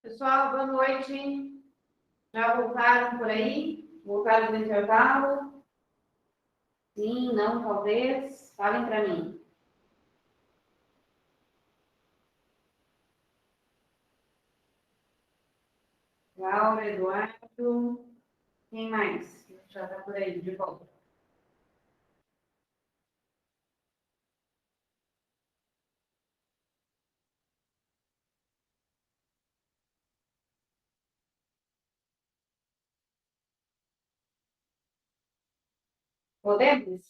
Pessoal, boa noite. Já voltaram por aí? Voltaram do intervalo? Sim, não, talvez? Falem para mim. Laura, Eduardo, quem mais? Já está por aí, de volta. Podemos?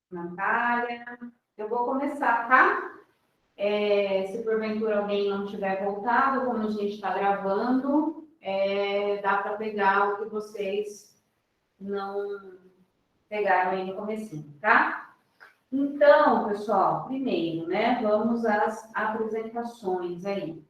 Natália, eu vou começar, tá? Se porventura alguém não tiver voltado, como a gente está gravando, dá para pegar o que vocês não pegaram aí no comecinho, tá? Então, pessoal, primeiro, né, vamos às apresentações aí.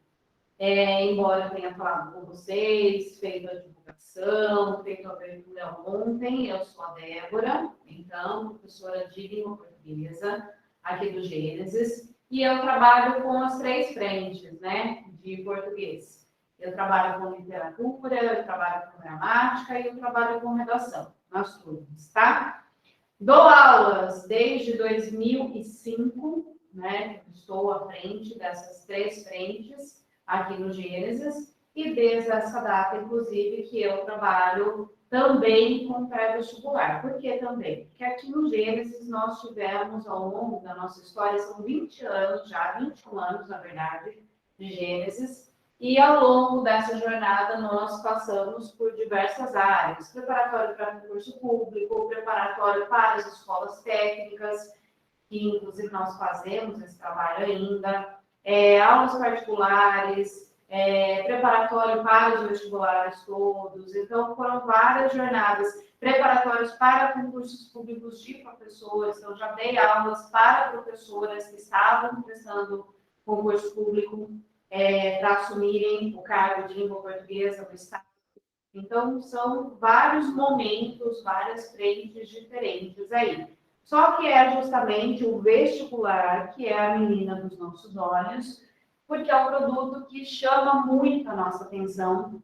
Embora eu tenha falado com vocês, feito a divulgação, feito a abertura ontem, eu sou a Débora, então, professora de língua portuguesa aqui do Gênesis, e eu trabalho com as três frentes, né, de português. Eu trabalho com literatura, eu trabalho com gramática e eu trabalho com redação, nas turmas, tá? Dou aulas desde 2005, né? Estou à frente dessas três frentes aqui no Gênesis, e desde essa data, inclusive, que eu trabalho também com pré-vestibular. Por que também? Porque aqui no Gênesis nós tivemos, ao longo da nossa história, são 20 anos já, 21 anos, na verdade, de Gênesis, e ao longo dessa jornada nós passamos por diversas áreas, preparatório para concurso público, preparatório para as escolas técnicas, que inclusive nós fazemos esse trabalho ainda, aulas particulares, preparatório para os vestibulares todos. Então, foram várias jornadas, preparatórios para concursos públicos de professores. Então, já dei aulas para professoras que estavam prestando concurso público para assumirem o cargo de língua portuguesa no Estado. Então, são vários momentos, várias frentes diferentes aí. Só que é justamente o vestibular que é a menina dos nossos olhos, porque é um produto que chama muito a nossa atenção,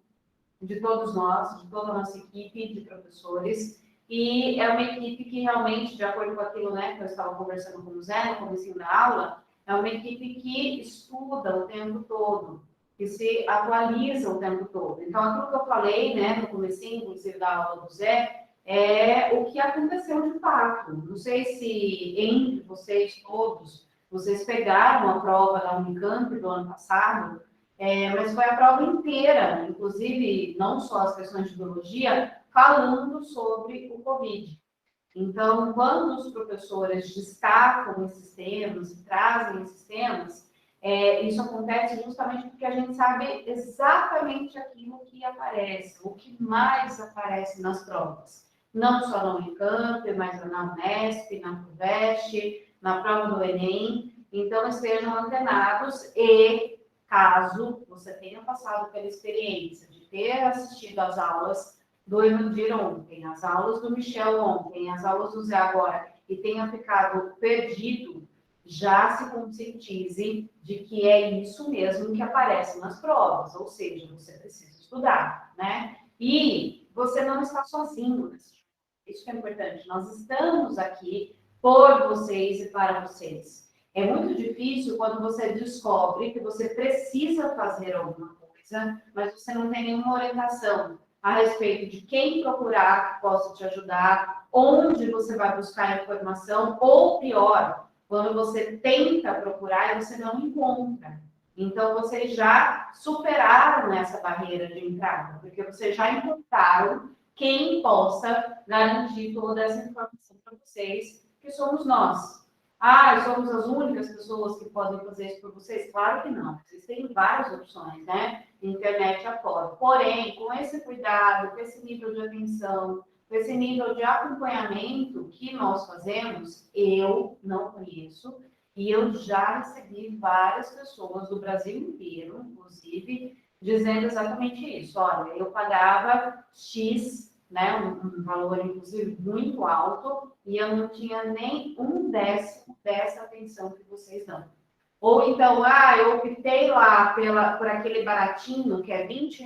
de todos nós, de toda a nossa equipe de professores, e é uma equipe que realmente, de acordo com aquilo, né, que eu estava conversando com o Zé no começo da aula, é uma equipe que estuda o tempo todo, que se atualiza o tempo todo. Então, aquilo que eu falei, né, no comecinho, inclusive, da aula do Zé, é o que aconteceu de fato. Não sei se entre vocês todos, vocês pegaram a prova da Unicamp do ano passado, mas foi a prova inteira, inclusive não só as questões de biologia, falando sobre o Covid. Então, quando os professores destacam esses temas e trazem esses temas, isso acontece justamente porque a gente sabe exatamente aquilo que aparece, o que mais aparece nas provas. Não só na Unicamp, mas na Unesp, na FUVEST, na prova do Enem. Então, estejam antenados e, caso você tenha passado pela experiência de ter assistido às aulas do Emandir ontem, as aulas do Michel ontem, as aulas do Zé agora, e tenha ficado perdido, já se conscientize de que é isso mesmo que aparece nas provas, ou seja, você precisa estudar, né? E você não está sozinho nesse jogo. Isso que é importante. Nós estamos aqui por vocês e para vocês. É muito difícil quando você descobre que você precisa fazer alguma coisa, mas você não tem nenhuma orientação a respeito de quem procurar que possa te ajudar, onde você vai buscar informação, ou pior, quando você tenta procurar e você não encontra. Então, vocês já superaram essa barreira de entrada, porque vocês já encontraram quem possa garantir toda essa informação para vocês, que somos nós. Somos as únicas pessoas que podem fazer isso por vocês? Claro que não. Existem várias opções, né? Internet afora. Porém, com esse cuidado, com esse nível de atenção, com esse nível de acompanhamento que nós fazemos, eu não conheço, e eu já recebi várias pessoas do Brasil inteiro, inclusive, dizendo exatamente isso. Olha, eu pagava X, né, um valor, inclusive, muito alto, e eu não tinha nem um décimo dessa atenção que vocês dão. Ou então, eu optei lá por aquele baratinho, que é R$ 20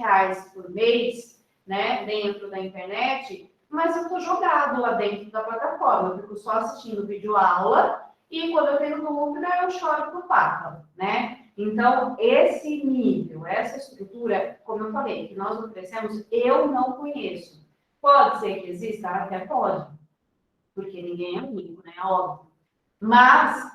por mês, né, dentro da internet, mas eu estou jogado lá dentro da plataforma, eu fico só assistindo vídeo aula, e quando eu tenho dúvida, eu choro pro Papa, né? Então, esse nível, essa estrutura, como eu falei, que nós oferecemos, eu não conheço. Pode ser que exista? Até pode, porque ninguém é único, né? Óbvio. Mas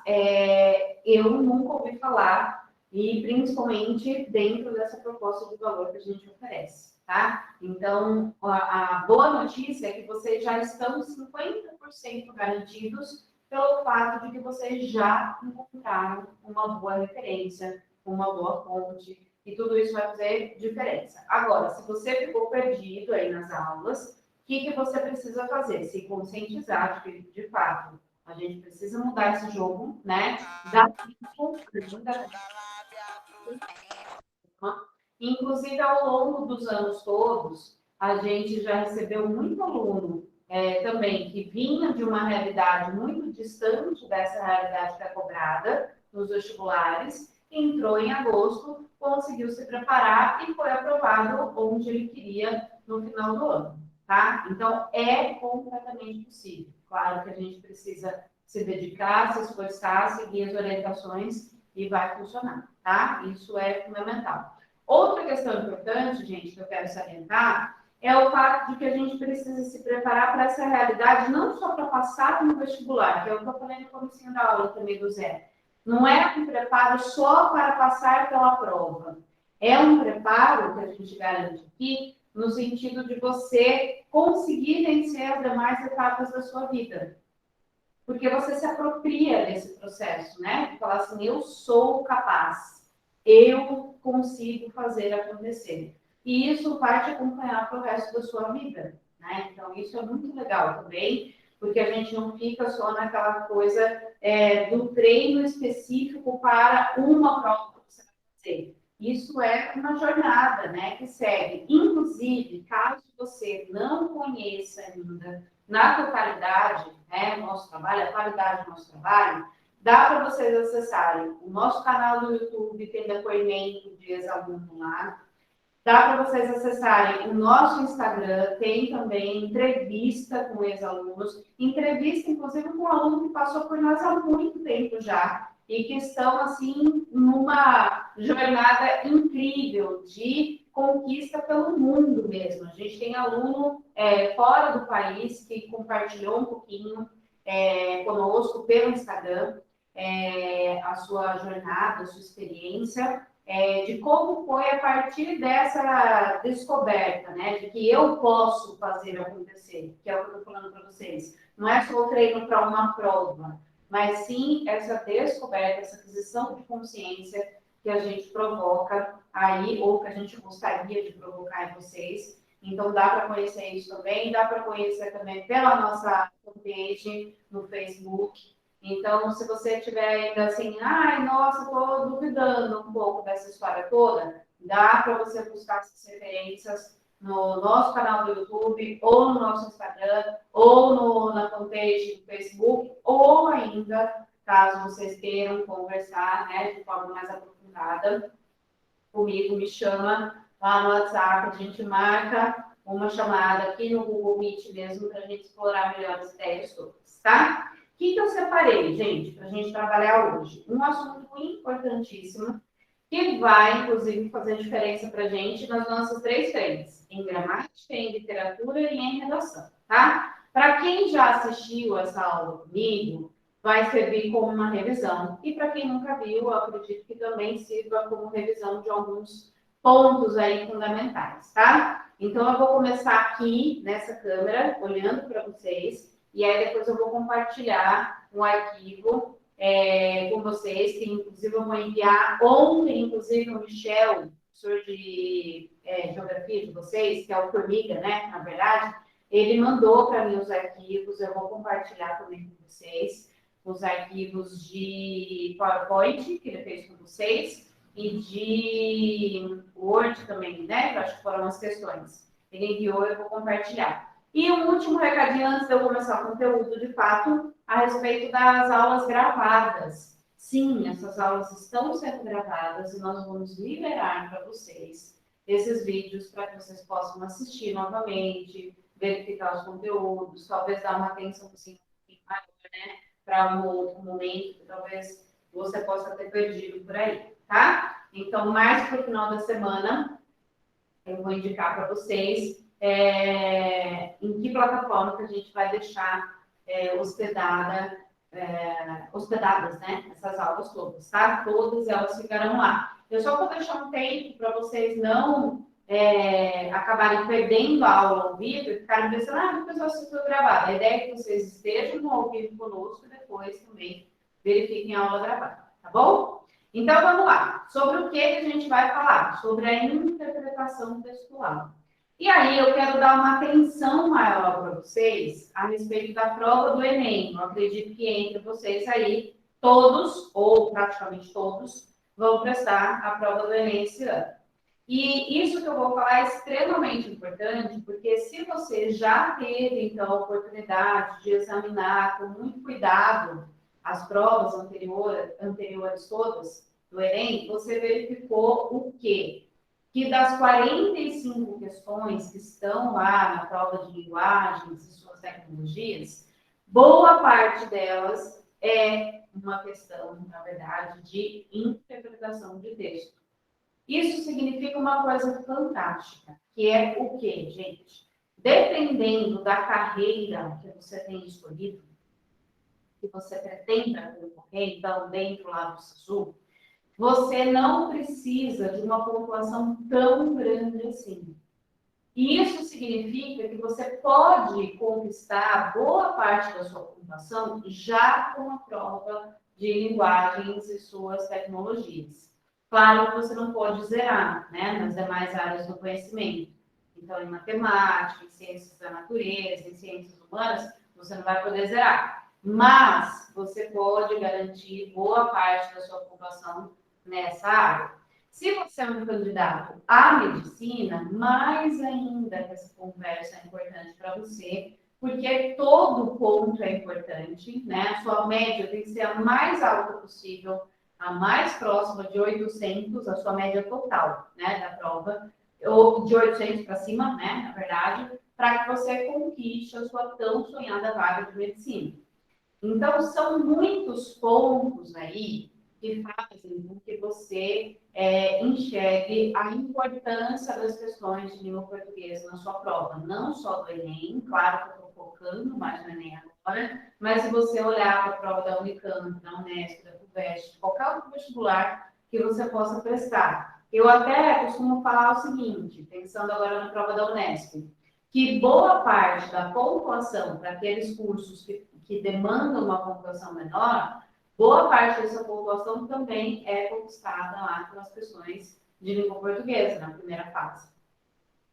eu nunca ouvi falar, e principalmente dentro dessa proposta de valor que a gente oferece, tá? Então, a boa notícia é que vocês já estão 50% garantidos pelo fato de que vocês já encontraram uma boa referência, uma boa fonte, e tudo isso vai fazer diferença. Agora, se você ficou perdido aí nas aulas, o que você precisa fazer? Se conscientizar de que, de fato, a gente precisa mudar esse jogo, né? Inclusive, ao longo dos anos todos, a gente já recebeu muito aluno também que vinha de uma realidade muito distante dessa realidade que é cobrada nos vestibulares, entrou em agosto, conseguiu se preparar e foi aprovado onde ele queria no final do ano, tá? Então, é completamente possível. Claro que a gente precisa se dedicar, se esforçar, seguir as orientações e vai funcionar, tá? Isso é fundamental. Outra questão importante, gente, que eu quero salientar, é o fato de que a gente precisa se preparar para essa realidade, não só para passar no vestibular, que é o que eu falei no começo da aula também do Zé. Não é um preparo só para passar pela prova. É um preparo que a gente garante aqui, no sentido de você conseguir vencer as demais etapas da sua vida. Porque você se apropria desse processo, né? De falar assim, eu sou capaz, eu consigo fazer acontecer. E isso vai te acompanhar para o resto da sua vida, né? Então, isso é muito legal também, porque a gente não fica só naquela coisa do treino específico para uma prova que você vai fazer. Isso é uma jornada, né, que segue. Inclusive, caso você não conheça ainda na totalidade, né, o nosso trabalho, a qualidade do nosso trabalho, dá para vocês acessarem o nosso canal do YouTube, tem depoimento de ex-aluno lá. Dá para vocês acessarem o nosso Instagram, tem também entrevista com ex-alunos, entrevista, inclusive, com um aluno que passou por nós há muito tempo já, e que estão, assim, numa jornada incrível de conquista pelo mundo mesmo. A gente tem aluno fora do país que compartilhou um pouquinho conosco pelo Instagram a sua jornada, a sua experiência, de como foi a partir dessa descoberta, né, de que eu posso fazer acontecer, que é o que eu estou falando para vocês. Não é só o treino para uma prova, mas sim essa descoberta, essa aquisição de consciência que a gente provoca aí, ou que a gente gostaria de provocar em vocês. Então, dá para conhecer isso também, dá para conhecer também pela nossa fanpage no Facebook. Então, se você tiver ainda assim, nossa, estou duvidando um pouco dessa história toda, dá para você buscar essas referências no nosso canal do YouTube, ou no nosso Instagram, ou na fanpage do Facebook, ou ainda, caso vocês queiram conversar, né, de forma mais aprofundada comigo, me chama lá no WhatsApp, a gente marca uma chamada aqui no Google Meet mesmo, para a gente explorar melhor as ideias todas, tá? O que eu separei, gente, para a gente trabalhar hoje? Um assunto importantíssimo, que vai, inclusive, fazer diferença para a gente nas nossas 3 frentes, em gramática, em literatura e em redação, tá? Para quem já assistiu essa aula comigo, vai servir como uma revisão. E para quem nunca viu, eu acredito que também sirva como revisão de alguns pontos aí fundamentais, tá? Então, eu vou começar aqui, nessa câmera, olhando para vocês, e aí depois eu vou compartilhar um arquivo com vocês, que inclusive eu vou enviar ontem, inclusive o Michel, professor de geografia de vocês, que é o Formiga, né, na verdade, ele mandou para mim os arquivos, eu vou compartilhar também com vocês, os arquivos de PowerPoint, que ele fez com vocês, e de Word também, né, que eu acho que foram as questões. Ele enviou, eu vou compartilhar. E um último recadinho antes de eu começar o conteúdo, de fato, a respeito das aulas gravadas. sim, essas aulas estão sendo gravadas e nós vamos liberar para vocês esses vídeos para que vocês possam assistir novamente, verificar os conteúdos, talvez dar uma atenção assim, maior, né, para um outro momento que talvez você possa ter perdido por aí, tá? Então, mais para o final da semana, eu vou indicar para vocês em que plataforma que a gente vai deixar hospedadas, né? Essas aulas todas, tá? Todas elas ficarão lá. Eu só vou deixar um tempo para vocês não acabarem perdendo a aula ao vivo e ficarem pensando, depois eu assisto gravado. A ideia é que vocês estejam ao vivo conosco e depois também verifiquem a aula gravada, tá bom? Então, vamos lá. Sobre o que a gente vai falar? Sobre a interpretação textual. E aí, eu quero dar uma atenção maior para vocês a respeito da prova do Enem. Eu acredito que entre vocês aí, todos, ou praticamente todos, vão prestar a prova do Enem esse ano. E isso que eu vou falar é extremamente importante, porque se você já teve, então, a oportunidade de examinar com muito cuidado as provas anteriores todas do Enem, você verificou o quê? Que das 45 questões que estão lá na prova de linguagens e suas tecnologias, boa parte delas é uma questão, na verdade, de interpretação de texto. Isso significa uma coisa fantástica, que é o quê, gente? Dependendo da carreira que você tem escolhido, que você pretenda concorrer, então, dentro lá do SISU, você não precisa de uma pontuação tão grande assim. E isso significa que você pode conquistar boa parte da sua pontuação já com a prova de linguagens e suas tecnologias. Claro que você não pode zerar, né, nas demais áreas do conhecimento. Então, em matemática, em ciências da natureza, em ciências humanas, você não vai poder zerar. Mas você pode garantir boa parte da sua pontuação nessa área. Se você é um candidato à medicina, mais ainda que essa conversa é importante para você, porque todo ponto é importante, né? A sua média tem que ser a mais alta possível, a mais próxima de 800, a sua média total, né, da prova, ou de 800 para cima, né, na verdade, para que você conquiste a sua tão sonhada vaga de medicina. Então, são muitos pontos aí que fazem com que você enxergue a importância das questões de língua portuguesa na sua prova. Não só do Enem, claro que eu estou focando mais no Enem agora, mas se você olhar para a prova da Unicamp, da Unesp, da FUVEST, qualquer outro vestibular que você possa prestar. Eu até costumo falar o seguinte, pensando agora na prova da Unesp, que boa parte da pontuação para aqueles cursos que demandam uma pontuação menor, boa parte dessa pontuação também é conquistada lá pelas questões de língua portuguesa, na primeira fase.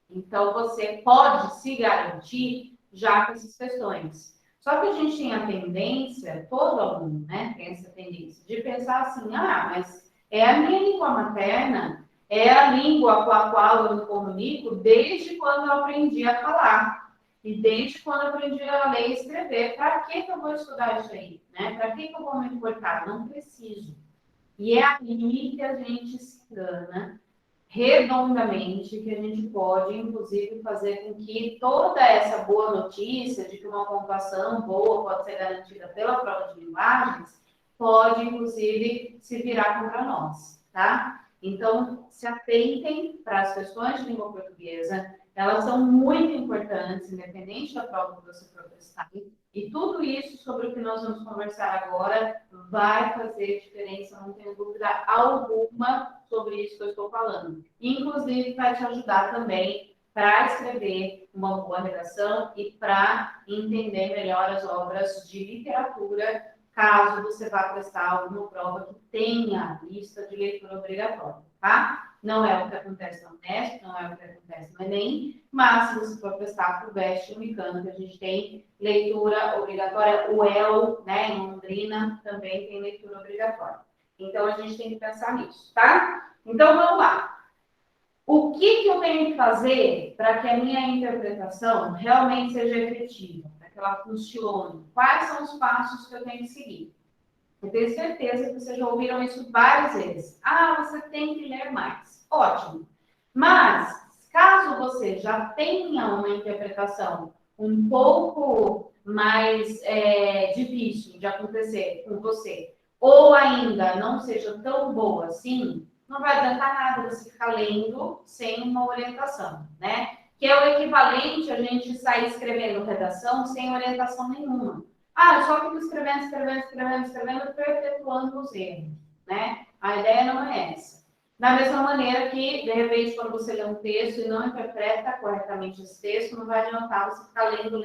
Então, você pode se garantir já com essas questões. Só que a gente tem a tendência, todo aluno, né, tem essa tendência, de pensar assim, mas é a minha língua materna, é a língua com a qual eu me comunico desde quando eu aprendi a falar. E desde quando eu aprendi a ler e escrever, para que eu vou estudar isso aí? Né? Para que eu vou me importar? Não preciso. E é aí que a gente se engana redondamente, que a gente pode, inclusive, fazer com que toda essa boa notícia de que uma pontuação boa pode ser garantida pela prova de linguagens, pode, inclusive, se virar contra nós, tá? Então, se atentem para as questões de língua portuguesa, elas são muito importantes, independente da prova que você for prestar. E tudo isso sobre o que nós vamos conversar agora vai fazer diferença, não tenho dúvida alguma sobre isso que eu estou falando. Inclusive, vai te ajudar também para escrever uma boa redação e para entender melhor as obras de literatura, caso você vá prestar alguma prova que tenha lista de leitura obrigatória, tá? Não é o que acontece na Unesp, não é o que acontece no Enem, mas se você for prestar para o FUVEST, Unicamp, a gente tem leitura obrigatória, o EL, né, em Londrina, também tem leitura obrigatória. Então, a gente tem que pensar nisso, tá? Então, vamos lá. O que eu tenho que fazer para que a minha interpretação realmente seja efetiva, para que ela funcione? Quais são os passos que eu tenho que seguir? Eu tenho certeza que vocês já ouviram isso várias vezes. Ah, você tem que ler mais. Ótimo. Mas, caso você já tenha uma interpretação um pouco mais difícil de acontecer com você, ou ainda não seja tão boa assim, não vai adiantar nada você ficar lendo sem uma orientação, né? Que é o equivalente a gente sair escrevendo redação sem orientação nenhuma. Ah, eu só fico escrevendo, perpetuando os erros, né? A ideia não é essa. Da mesma maneira que, de repente, quando você lê um texto e não interpreta corretamente esse texto, não vai adiantar você ficar lendo,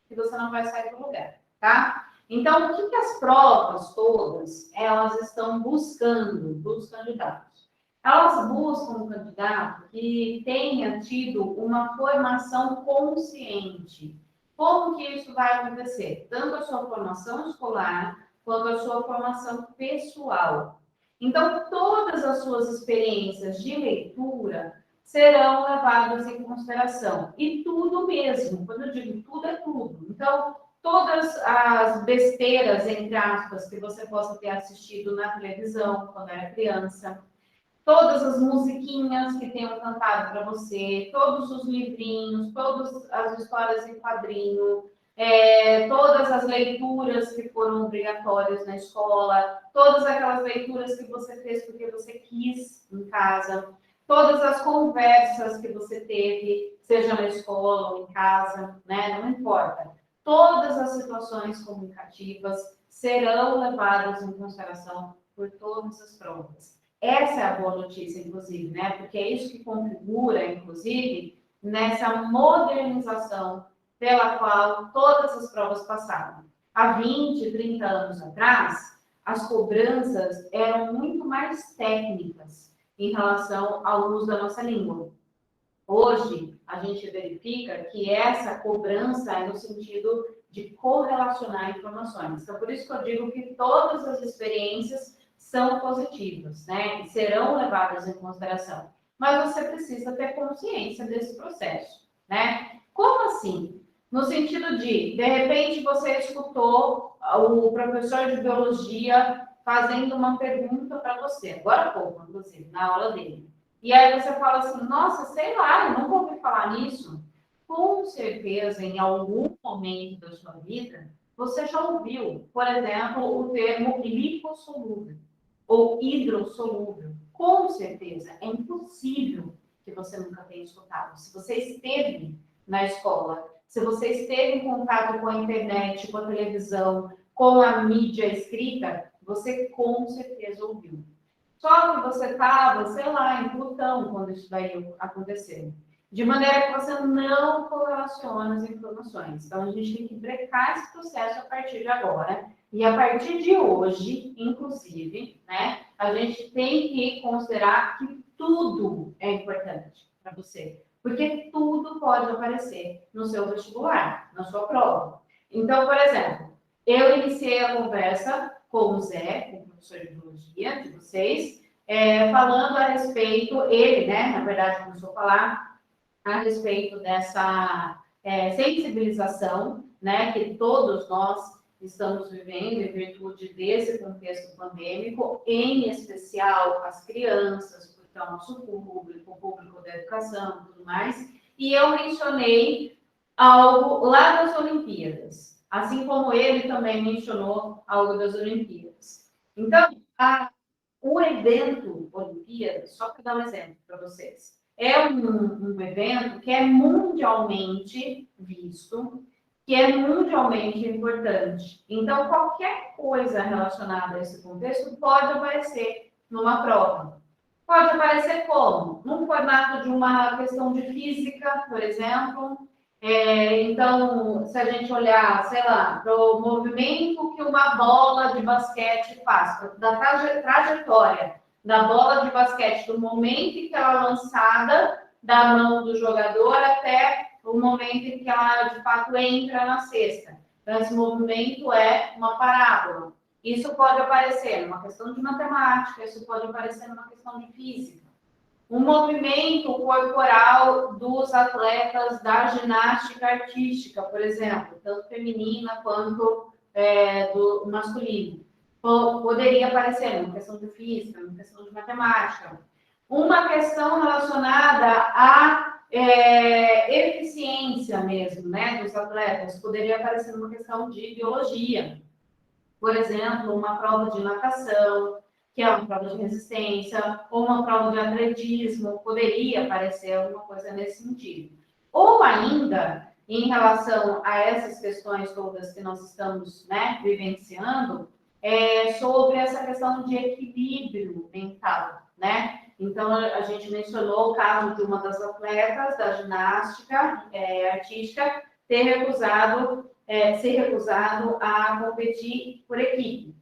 que você não vai sair do lugar, tá? Então, o que as provas todas, elas estão buscando dos candidatos? Elas buscam um candidato que tenha tido uma formação consciente. Como que isso vai acontecer? Tanto a sua formação escolar, quanto a sua formação pessoal. Então, todas as suas experiências de leitura serão levadas em consideração. E tudo mesmo, quando eu digo tudo, é tudo. Então, todas as besteiras, entre aspas, que você possa ter assistido na televisão quando era criança, todas as musiquinhas que tenham cantado para você, todos os livrinhos, todas as histórias em quadrinho, todas as leituras que foram obrigatórias na escola, todas aquelas leituras que você fez porque você quis em casa, todas as conversas que você teve, seja na escola ou em casa, né? Não importa. Todas as situações comunicativas serão levadas em consideração por todas as provas. Essa é a boa notícia, inclusive, né? Porque é isso que configura, inclusive, nessa modernização pela qual todas as provas passaram. Há 20, 30 anos atrás, as cobranças eram muito mais técnicas em relação ao uso da nossa língua. Hoje, a gente verifica que essa cobrança é no sentido de correlacionar informações. Então, por isso que eu digo que todas as experiências são positivas, né? E serão levadas em consideração. Mas você precisa ter consciência desse processo, né? Como assim? No sentido de repente, você escutou o professor de biologia fazendo uma pergunta para você, agora há pouco, inclusive, na aula dele. E aí você fala assim, nossa, sei lá, eu nunca ouvi falar nisso. Com certeza, em algum momento da sua vida, você já ouviu, por exemplo, o termo lipossolúvel ou hidrossolúvel. Com certeza, é impossível que você nunca tenha escutado. Se você esteve na escola, se você esteve em contato com a internet, com a televisão, com a mídia escrita, você com certeza ouviu. Só que você estava, sei lá, em Plutão quando isso daí aconteceu. De maneira que você não correlaciona as informações. Então, a gente tem que brecar esse processo a partir de agora. E a partir de hoje, inclusive, né, a gente tem que considerar que tudo é importante para você. Porque tudo pode aparecer no seu vestibular, na sua prova. Então, por exemplo, eu iniciei a conversa com o Zé, o professor de biologia de vocês, falando a respeito, ele, né, na verdade, começou a falar a respeito dessa sensibilização, né, que todos nós estamos vivendo em virtude desse contexto pandêmico, em especial as crianças, porque é o nosso público, o público da educação e tudo mais, e eu mencionei algo lá das Olimpíadas, assim como ele também mencionou algo das Olimpíadas. Então, o evento Olimpíadas, só para dar um exemplo para vocês, é um evento que é mundialmente visto, que é mundialmente importante. Então, qualquer coisa relacionada a esse contexto pode aparecer numa prova. Pode aparecer como? Num formato de uma questão de física, por exemplo. Então, se a gente olhar, sei lá, para o movimento que uma bola de basquete faz, da trajetória da bola de basquete, do momento em que ela é lançada da mão do jogador até o momento em que ela, de fato, entra na cesta. Então, esse movimento é uma parábola. Isso pode aparecer numa questão de matemática, isso pode aparecer numa questão de física. O movimento corporal dos atletas da ginástica artística, por exemplo, tanto feminina quanto do masculino. Poderia aparecer uma questão de física, uma questão de matemática, uma questão relacionada à eficiência mesmo, né, dos atletas. Poderia aparecer uma questão de biologia. Por exemplo, uma prova de natação, que é uma prova de resistência, ou uma prova de atletismo, poderia aparecer alguma coisa nesse sentido. Ou ainda, em relação a essas questões todas que nós estamos, né, vivenciando, sobre essa questão de equilíbrio mental, né? Então, a gente mencionou o caso de uma das atletas da ginástica artística ter ser recusado a competir por equipe,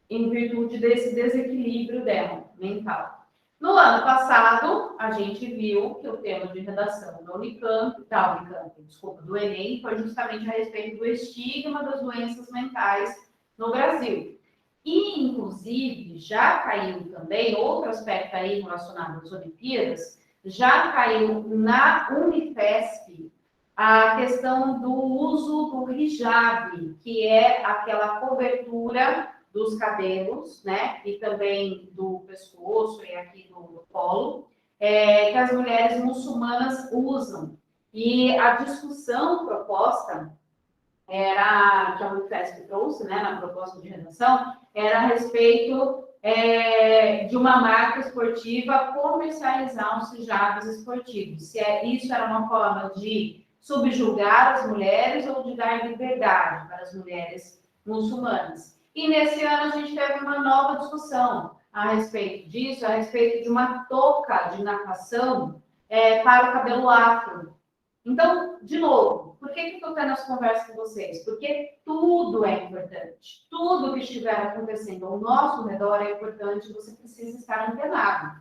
em virtude desse desequilíbrio dela, mental. No ano passado, a gente viu que o tema de redação do Enem, foi justamente a respeito do estigma das doenças mentais no Brasil. E, inclusive, já caiu também, outro aspecto aí relacionado às Olimpíadas, já caiu na Unifesp a questão do uso do hijab, que é aquela cobertura dos cabelos, né, e também do pescoço e aqui do colo, que as mulheres muçulmanas usam. E a discussão proposta era, que a Unifesp trouxe, né, na proposta de redação, era a respeito de uma marca esportiva comercializar os hijabs esportivos. Se isso era uma forma de subjugar as mulheres ou de dar liberdade para as mulheres muçulmanas. E nesse ano a gente teve uma nova discussão a respeito disso, a respeito de uma touca de natação para o cabelo afro. Então, de novo, por que eu estou tendo essa conversa com vocês? Porque tudo é importante. Tudo que estiver acontecendo ao nosso redor é importante, você precisa estar antenado.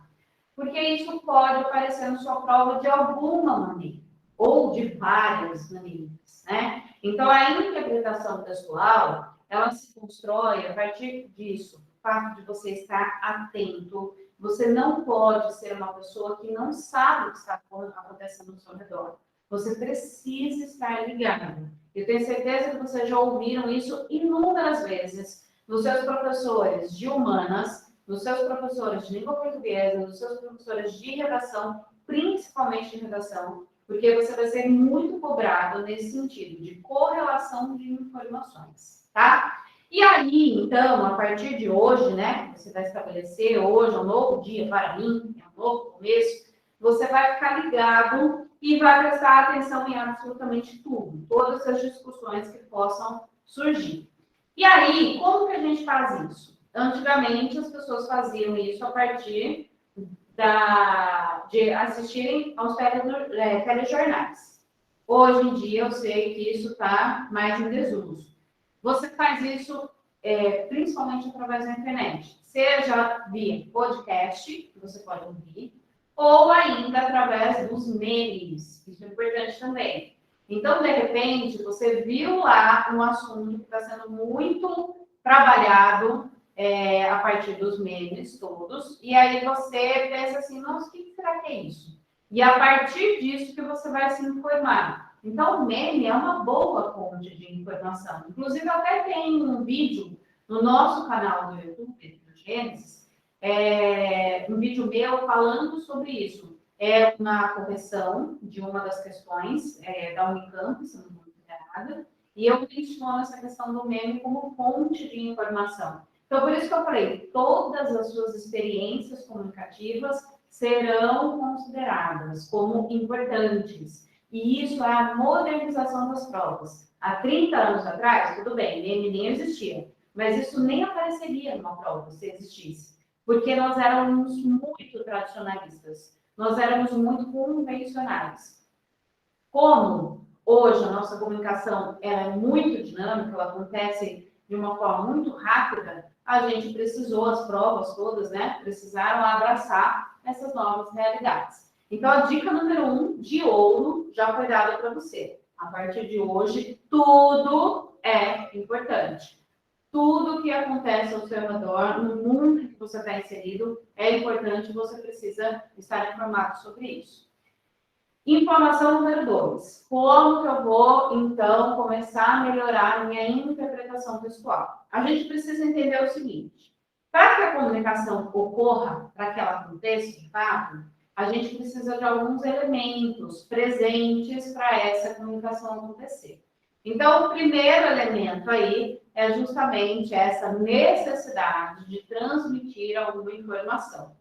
Porque isso pode aparecer na sua prova de alguma maneira, ou de várias maneiras, né? Então, a interpretação textual, ela se constrói a partir disso, o fato de você estar atento. Você não pode ser uma pessoa que não sabe o que está acontecendo ao seu redor. Você precisa estar ligado. Eu tenho certeza que vocês já ouviram isso inúmeras vezes dos seus professores de humanas, dos seus professores de língua portuguesa, dos seus professores de redação, principalmente de redação, porque você vai ser muito cobrado nesse sentido, de correlação de informações, tá? E aí, então, a partir de hoje, né, você vai estabelecer hoje, é um novo dia para mim, é um novo começo, você vai ficar ligado e vai prestar atenção em absolutamente tudo, todas as discussões que possam surgir. E aí, como que a gente faz isso? Antigamente, as pessoas faziam isso a partir de assistirem aos telejornais. Hoje em dia, eu sei que isso está mais em desuso. Você faz isso principalmente através da internet, seja via podcast, que você pode ouvir, ou ainda através dos memes. Isso é importante também. Então, de repente, você viu lá um assunto que está sendo muito trabalhado a partir dos memes todos, e aí você pensa assim, nossa, o que será que é isso? E a partir disso que você vai se informar. Então, o meme é uma boa fonte de informação. Inclusive, eu até tenho um vídeo no nosso canal do YouTube, do Gênesis, um vídeo meu falando sobre isso. É uma correção de uma das questões da Unicamp, se não estou enganada, e eu menciono essa questão do meme como fonte de informação. Então, por isso que eu falei, todas as suas experiências comunicativas serão consideradas como importantes. E isso é a modernização das provas. Há 30 anos atrás, tudo bem, meme nem existia, mas isso nem apareceria numa prova se existisse. Porque nós éramos muito tradicionalistas, nós éramos muito convencionais. Como hoje a nossa comunicação é muito dinâmica, ela acontece de uma forma muito rápida, a gente precisou, as provas todas, né, precisaram abraçar essas novas realidades. Então, a dica número 1 de ouro já foi dada para você. A partir de hoje, tudo é importante. Tudo que acontece ao seu redor, no mundo que você está inserido, é importante, você precisa estar informado sobre isso. Informação número 2. Como que eu vou, então, começar a melhorar a minha interpretação textual? A gente precisa entender o seguinte. Para que a comunicação ocorra, para que ela aconteça, de fato, a gente precisa de alguns elementos presentes para essa comunicação acontecer. Então, o primeiro elemento aí é justamente essa necessidade de transmitir alguma informação.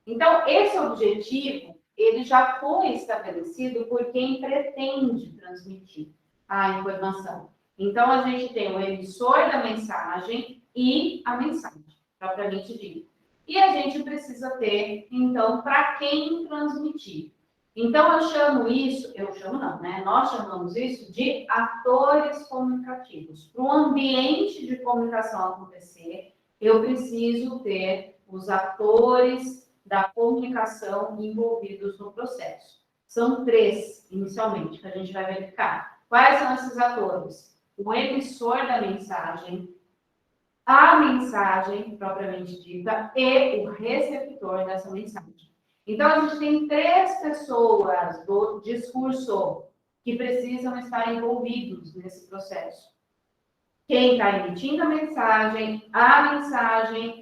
Então, esse objetivo, ele já foi estabelecido por quem pretende transmitir a informação. Então, a gente tem o emissor da mensagem e a mensagem, propriamente dita. E a gente precisa ter, então, para quem transmitir. Então, eu chamo não, né? Nós chamamos isso de atores comunicativos. Para o ambiente de comunicação acontecer, eu preciso ter os atores da comunicação envolvidos no processo. São 3, inicialmente, que a gente vai verificar. Quais são esses atores? O emissor da mensagem, a mensagem propriamente dita e o receptor dessa mensagem. Então, a gente tem 3 pessoas do discurso que precisam estar envolvidos nesse processo. Quem está emitindo a mensagem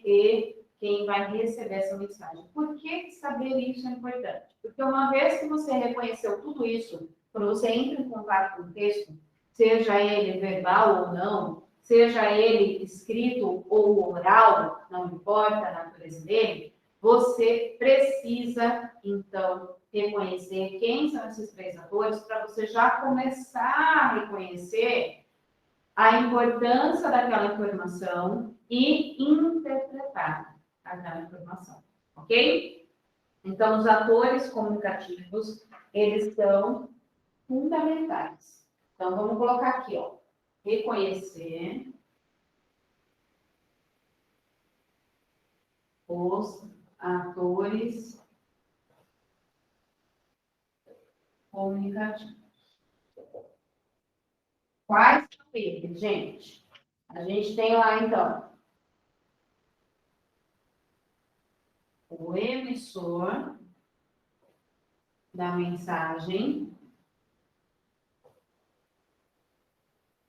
e quem vai receber essa mensagem. Por que saber isso é importante? Porque uma vez que você reconheceu tudo isso, quando você entra em contato com o texto, seja ele verbal ou não, seja ele escrito ou oral, não importa a natureza dele, você precisa, então, reconhecer quem são esses 3 atores para você já começar a reconhecer a importância daquela informação e interpretar aquela informação, ok? Então, os atores comunicativos, eles são fundamentais. Então, vamos colocar aqui, ó, reconhecer os atores comunicativos. Quais são eles, gente? A gente tem lá, então, o emissor da mensagem.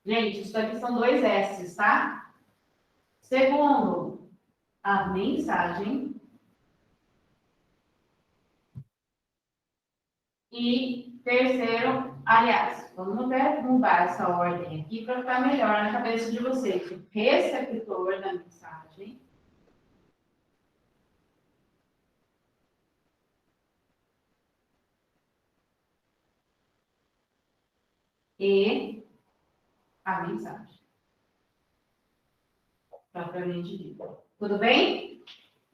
Gente, isso aqui são 2 S's, tá? Segundo, a mensagem. E terceiro, aliás, vamos até mudar essa ordem aqui para ficar melhor na cabeça de vocês. O receptor da mensagem. E a mensagem. Propriamente dita. Tudo bem?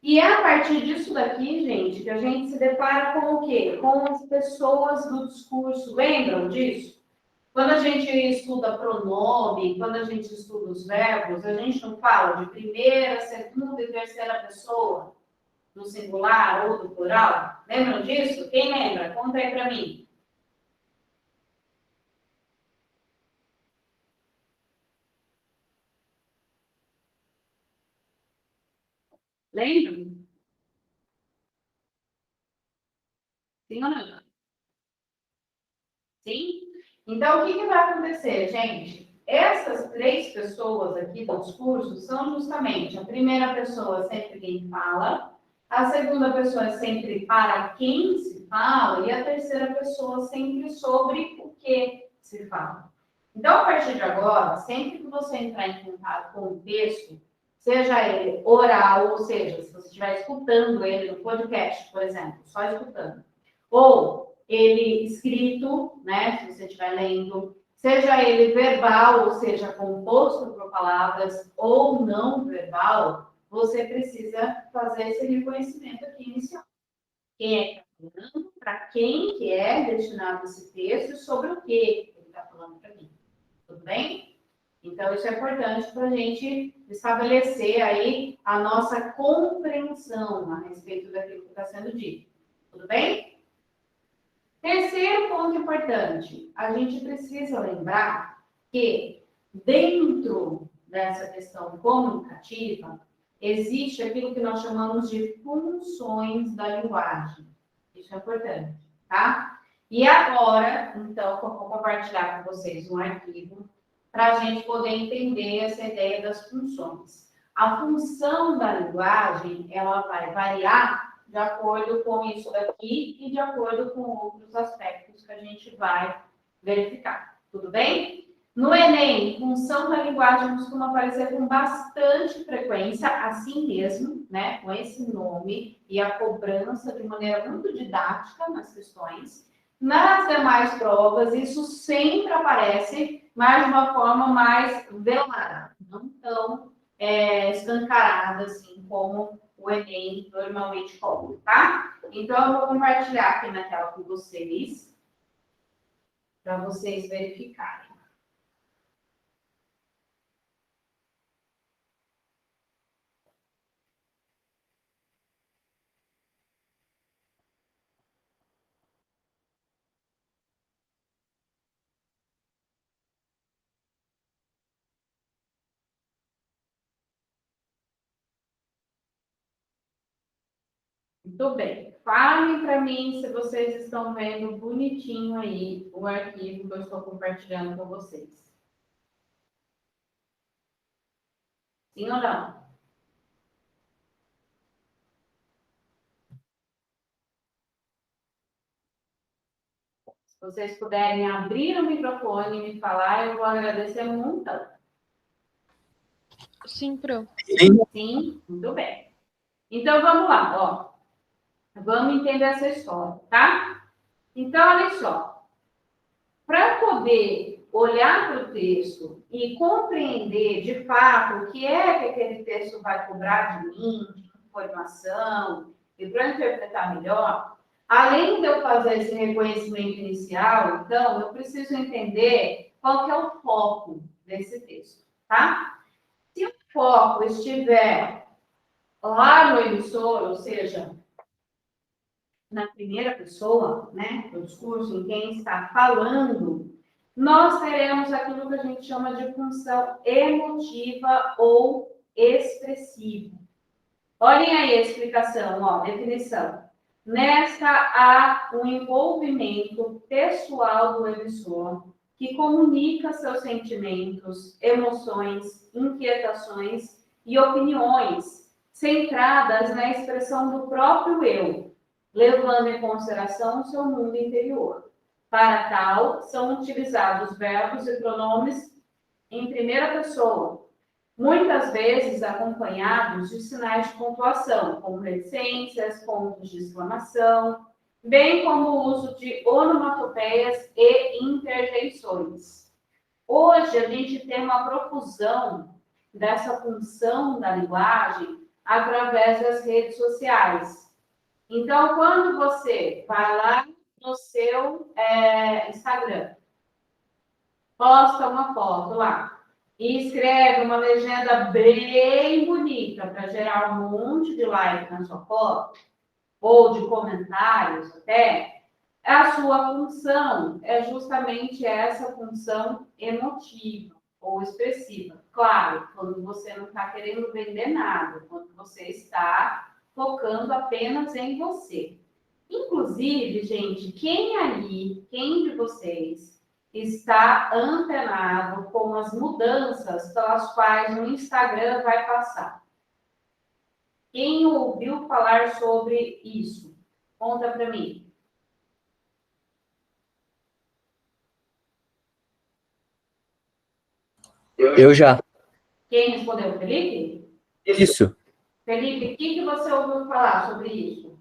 E é a partir disso daqui, gente, que a gente se depara com o quê? Com as pessoas do discurso. Lembram disso? Quando a gente estuda pronome, quando a gente estuda os verbos, a gente não fala de primeira, segunda e terceira pessoa, no singular ou do plural? Lembram disso? Quem lembra? Conta aí para mim. Lembram? Sim ou não? Sim? Então, o que vai acontecer, gente? Essas 3 pessoas aqui do discurso são justamente a primeira pessoa sempre quem fala, a segunda pessoa é sempre para quem se fala e a terceira pessoa sempre sobre o que se fala. Então, a partir de agora, sempre que você entrar em contato com o texto, seja ele oral, ou seja, se você estiver escutando ele no podcast, por exemplo, só escutando, ou ele escrito, né, se você estiver lendo, seja ele verbal, ou seja, composto por palavras, ou não verbal, você precisa fazer esse reconhecimento aqui inicial. Quem é que está falando, para quem que é destinado esse texto e sobre o que ele está falando para mim. Tudo bem? Então, isso é importante para a gente estabelecer aí a nossa compreensão a respeito daquilo que está sendo dito. Tudo bem? Terceiro ponto importante, a gente precisa lembrar que dentro dessa questão comunicativa, existe aquilo que nós chamamos de funções da linguagem. Isso é importante, tá? E agora, então, eu vou compartilhar com vocês um arquivo para a gente poder entender essa ideia das funções. A função da linguagem, ela vai variar de acordo com isso daqui e de acordo com outros aspectos que a gente vai verificar. Tudo bem? No Enem, função da linguagem costuma aparecer com bastante frequência, assim mesmo, né? Com esse nome e a cobrança de maneira muito didática nas questões. Nas demais provas, isso sempre aparece, mas de uma forma mais velada, não tão escancarada, assim, como o Enem normalmente cobra, tá? Então, eu vou compartilhar aqui na tela com vocês, para vocês verificarem. Muito bem. Falem para mim se vocês estão vendo bonitinho aí o arquivo que eu estou compartilhando com vocês. Sim ou não? Se vocês puderem abrir o microfone e me falar, eu vou agradecer muito. Sim, Pro. Sim, muito bem. Então, vamos lá, ó. Vamos entender essa história, tá? Então, olha só. Para poder olhar para o texto e compreender, de fato, o que é que aquele texto vai cobrar de mim, de informação, e para interpretar melhor, além de eu fazer esse reconhecimento inicial, então, eu preciso entender qual que é o foco desse texto, tá? Se o foco estiver lá no emissor, ou seja, na primeira pessoa, né, do discurso, em quem está falando, nós teremos aquilo que a gente chama de função emotiva ou expressiva. Olhem aí a explicação, ó, definição. Nesta há um envolvimento pessoal do emissor que comunica seus sentimentos, emoções, inquietações e opiniões centradas na expressão do próprio eu, levando em consideração o seu mundo interior. Para tal, são utilizados verbos e pronomes em primeira pessoa, muitas vezes acompanhados de sinais de pontuação, como reticências, pontos de exclamação, bem como o uso de onomatopeias e interjeições. Hoje, a gente tem uma profusão dessa função da linguagem através das redes sociais. Então, quando você vai lá no seu Instagram, posta uma foto lá e escreve uma legenda bem bonita para gerar um monte de like na sua foto, ou de comentários até, a sua função é justamente essa função emotiva ou expressiva. Claro, quando você não está querendo vender nada, quando você está focando apenas em você. Inclusive, gente, quem de vocês está antenado com as mudanças pelas quais o Instagram vai passar? Quem ouviu falar sobre isso? Conta para mim. Eu já. Quem respondeu? Felipe? Isso. Felipe, o que você ouviu falar sobre isso?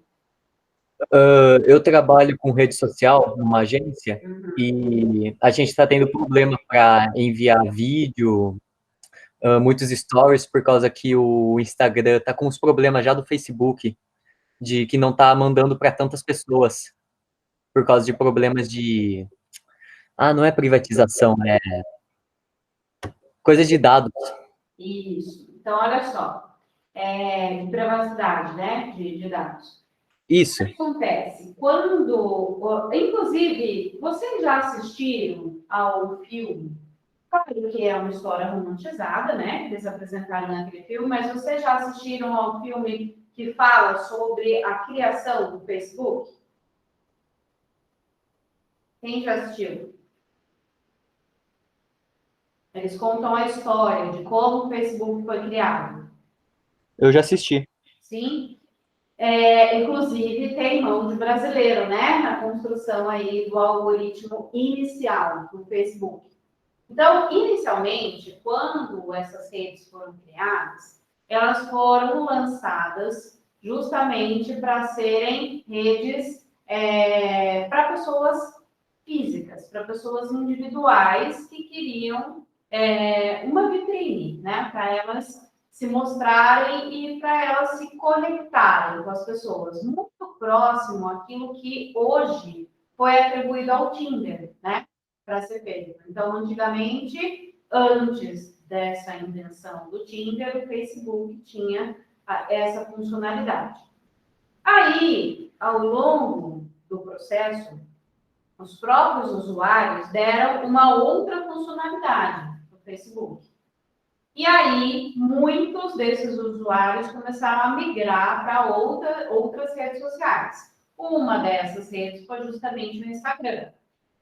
Eu trabalho com rede social numa agência e a gente está tendo problema para enviar vídeo, muitos stories, por causa que o Instagram está com os problemas já do Facebook, de que não está mandando para tantas pessoas, por causa de problemas de... não é privatização, é coisa de dados. Isso. Então, olha só. Privacidade, né? De dados. Isso. O que acontece? Quando... Inclusive, vocês já assistiram ao filme? Claro que é uma história romantizada, né? Eles apresentaram naquele filme, mas vocês já assistiram ao filme que fala sobre a criação do Facebook? Quem já assistiu? Eles contam a história de como o Facebook foi criado. Eu já assisti. Sim? Inclusive, tem mão de brasileiro, né? Na construção aí do algoritmo inicial do Facebook. Então, inicialmente, quando essas redes foram criadas, elas foram lançadas justamente para serem redes para pessoas físicas, para pessoas individuais que queriam uma vitrine, né? Para elas se mostrarem e para elas se conectarem com as pessoas. Muito próximo àquilo que hoje foi atribuído ao Tinder, né? Para ser feito. Então, antigamente, antes dessa invenção do Tinder, o Facebook tinha essa funcionalidade. Aí, ao longo do processo, os próprios usuários deram uma outra funcionalidade no Facebook. E aí, muitos desses usuários começaram a migrar para outras redes sociais. Uma dessas redes foi justamente o Instagram.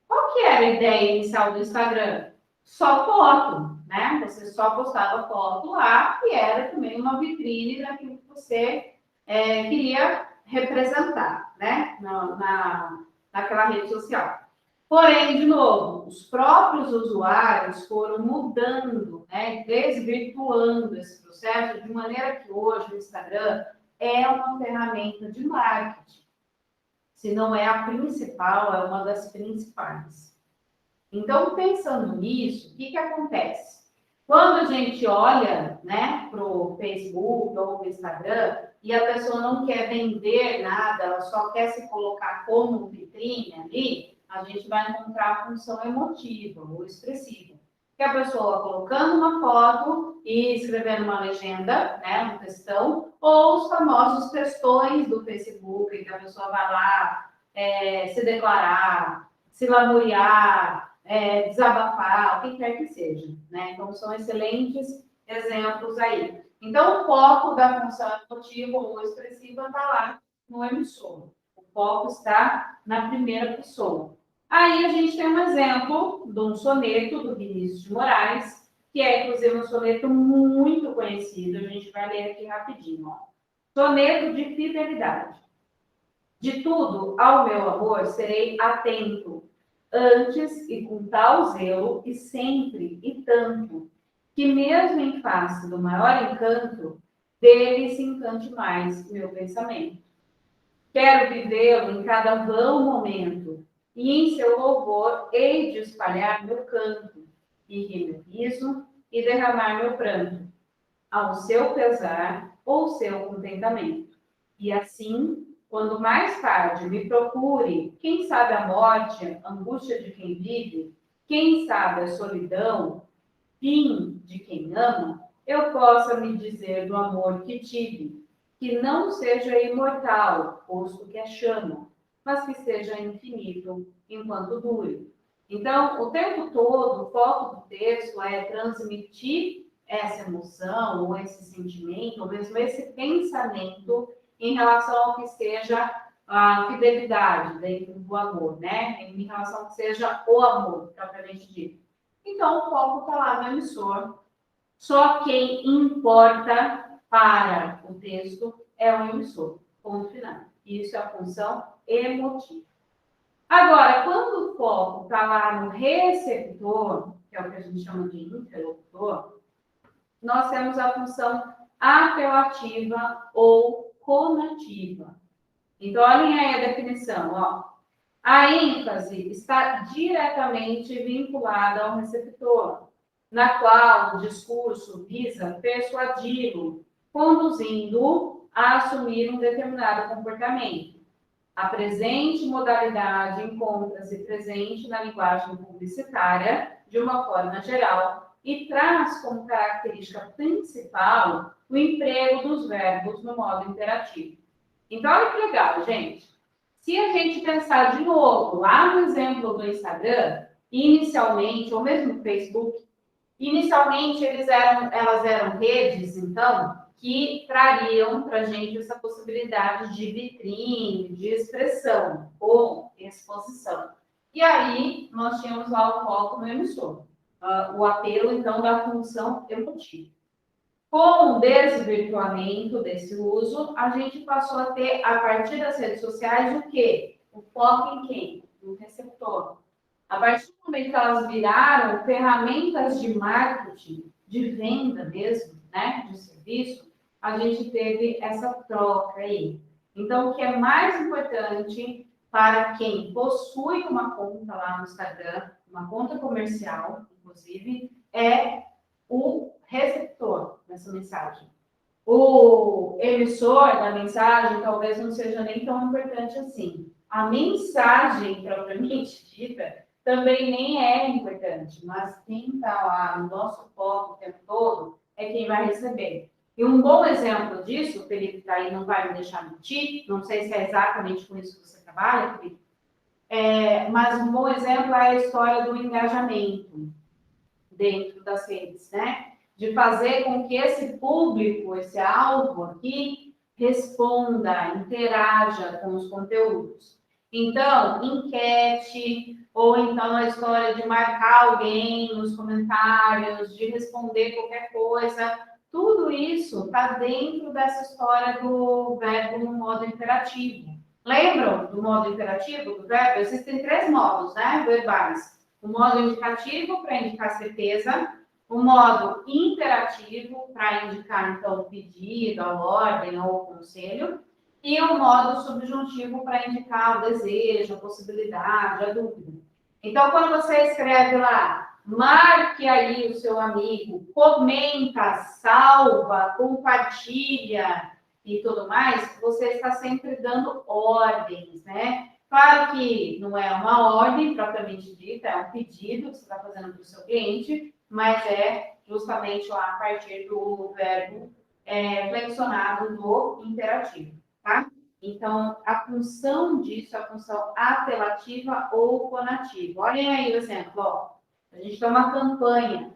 Qual que era a ideia inicial do Instagram? Só foto, né? Você só postava foto lá e era também uma vitrine daquilo que você queria representar, né? Naquela rede social. Porém, de novo, os próprios usuários foram mudando, né? Desvirtuando esse processo de maneira que hoje o Instagram é uma ferramenta de marketing. Se não é a principal, é uma das principais. Então, pensando nisso, o que acontece? Quando a gente olha, né, para o Facebook ou para o Instagram e a pessoa não quer vender nada, ela só quer se colocar como vitrine ali, a gente vai encontrar a função emotiva ou expressiva. Que a pessoa colocando uma foto e escrevendo uma legenda, né, um textão, ou os famosos textões do Facebook, em que a pessoa vai lá se declarar, se lamuriar, desabafar, o que quer que seja, né? Então, são excelentes exemplos aí. Então, o foco da função emotiva ou expressiva está lá no emissor. O foco está na primeira pessoa. Aí a gente tem um exemplo de um soneto do Vinícius de Moraes, que é, inclusive, um soneto muito conhecido. A gente vai ler aqui rapidinho. Ó. Soneto de fidelidade. De tudo, ao meu amor, serei atento, antes e com tal zelo, e sempre e tanto, que mesmo em face do maior encanto, dele se encante mais meu pensamento. Quero vivê-lo em cada vão momento, e em seu louvor hei de espalhar meu canto, e rir meu riso, e derramar meu pranto, ao seu pesar ou seu contentamento. E assim, quando mais tarde me procure, quem sabe a morte, angústia de quem vive, quem sabe a solidão, fim de quem ama, eu possa me dizer do amor que tive, que não seja imortal, posto que é chama, mas que seja infinito enquanto dure. Então, o tempo todo, o foco do texto é transmitir essa emoção, ou esse sentimento, ou mesmo esse pensamento em relação ao que seja a fidelidade dentro do amor, né? Em relação ao que seja o amor, propriamente dito. Então, o foco está lá no emissor. Só quem importa para o texto é o emissor. Ponto final. Isso é a função emotiva. Agora, quando o foco está lá no receptor, que é o que a gente chama de interlocutor, nós temos a função apelativa ou conativa. Então, olhem aí a definição. Ó. A ênfase está diretamente vinculada ao receptor, na qual o discurso visa persuadi-lo, conduzindo-o a assumir um determinado comportamento. A presente modalidade encontra-se presente na linguagem publicitária, de uma forma geral, e traz como característica principal o emprego dos verbos no modo imperativo. Então, olha que legal, gente. Se a gente pensar de novo lá no exemplo do Instagram, inicialmente, ou mesmo no Facebook, inicialmente elas eram redes, então, que trariam para a gente essa possibilidade de vitrine, de expressão ou exposição. E aí, nós tínhamos lá o foco no emissor, o apelo, então, da função emotiva. Com o desvirtuamento desse uso, a gente passou a ter, a partir das redes sociais, o quê? O foco em quem? No receptor. A partir do momento que elas viraram ferramentas de marketing, de venda mesmo, né, de serviço, a gente teve essa troca aí. Então, o que é mais importante para quem possui uma conta lá no Instagram, uma conta comercial, inclusive, é o receptor dessa mensagem. O emissor da mensagem talvez não seja nem tão importante assim. A mensagem propriamente dita também nem é importante, mas quem está lá no nosso foco o tempo todo é quem vai receber. E um bom exemplo disso, o Felipe está aí, não vai me deixar mentir, não sei se é exatamente com isso que você trabalha, Felipe, mas um bom exemplo é a história do engajamento dentro das redes, né? De fazer com que esse público, esse alvo aqui, responda, interaja com os conteúdos. Então, enquete, ou então a história de marcar alguém nos comentários, de responder qualquer coisa, tudo isso está dentro dessa história do verbo no modo interativo. Lembram do modo interativo do verbo? Existem 3 modos, né, verbais. O modo indicativo para indicar certeza, o modo interativo para indicar, então, o pedido, a ordem ou o conselho, e o modo subjuntivo para indicar o desejo, a possibilidade, a dúvida. Então, quando você escreve lá, marque aí o seu amigo, comenta, salva, compartilha e tudo mais, você está sempre dando ordens, né? Claro que não é uma ordem propriamente dita, é um pedido que você está fazendo para o seu cliente, mas é justamente lá a partir do verbo flexionado do imperativo, tá? Então, a função disso é a função apelativa ou conativa. Olhem aí o exemplo, ó. A gente tem uma campanha.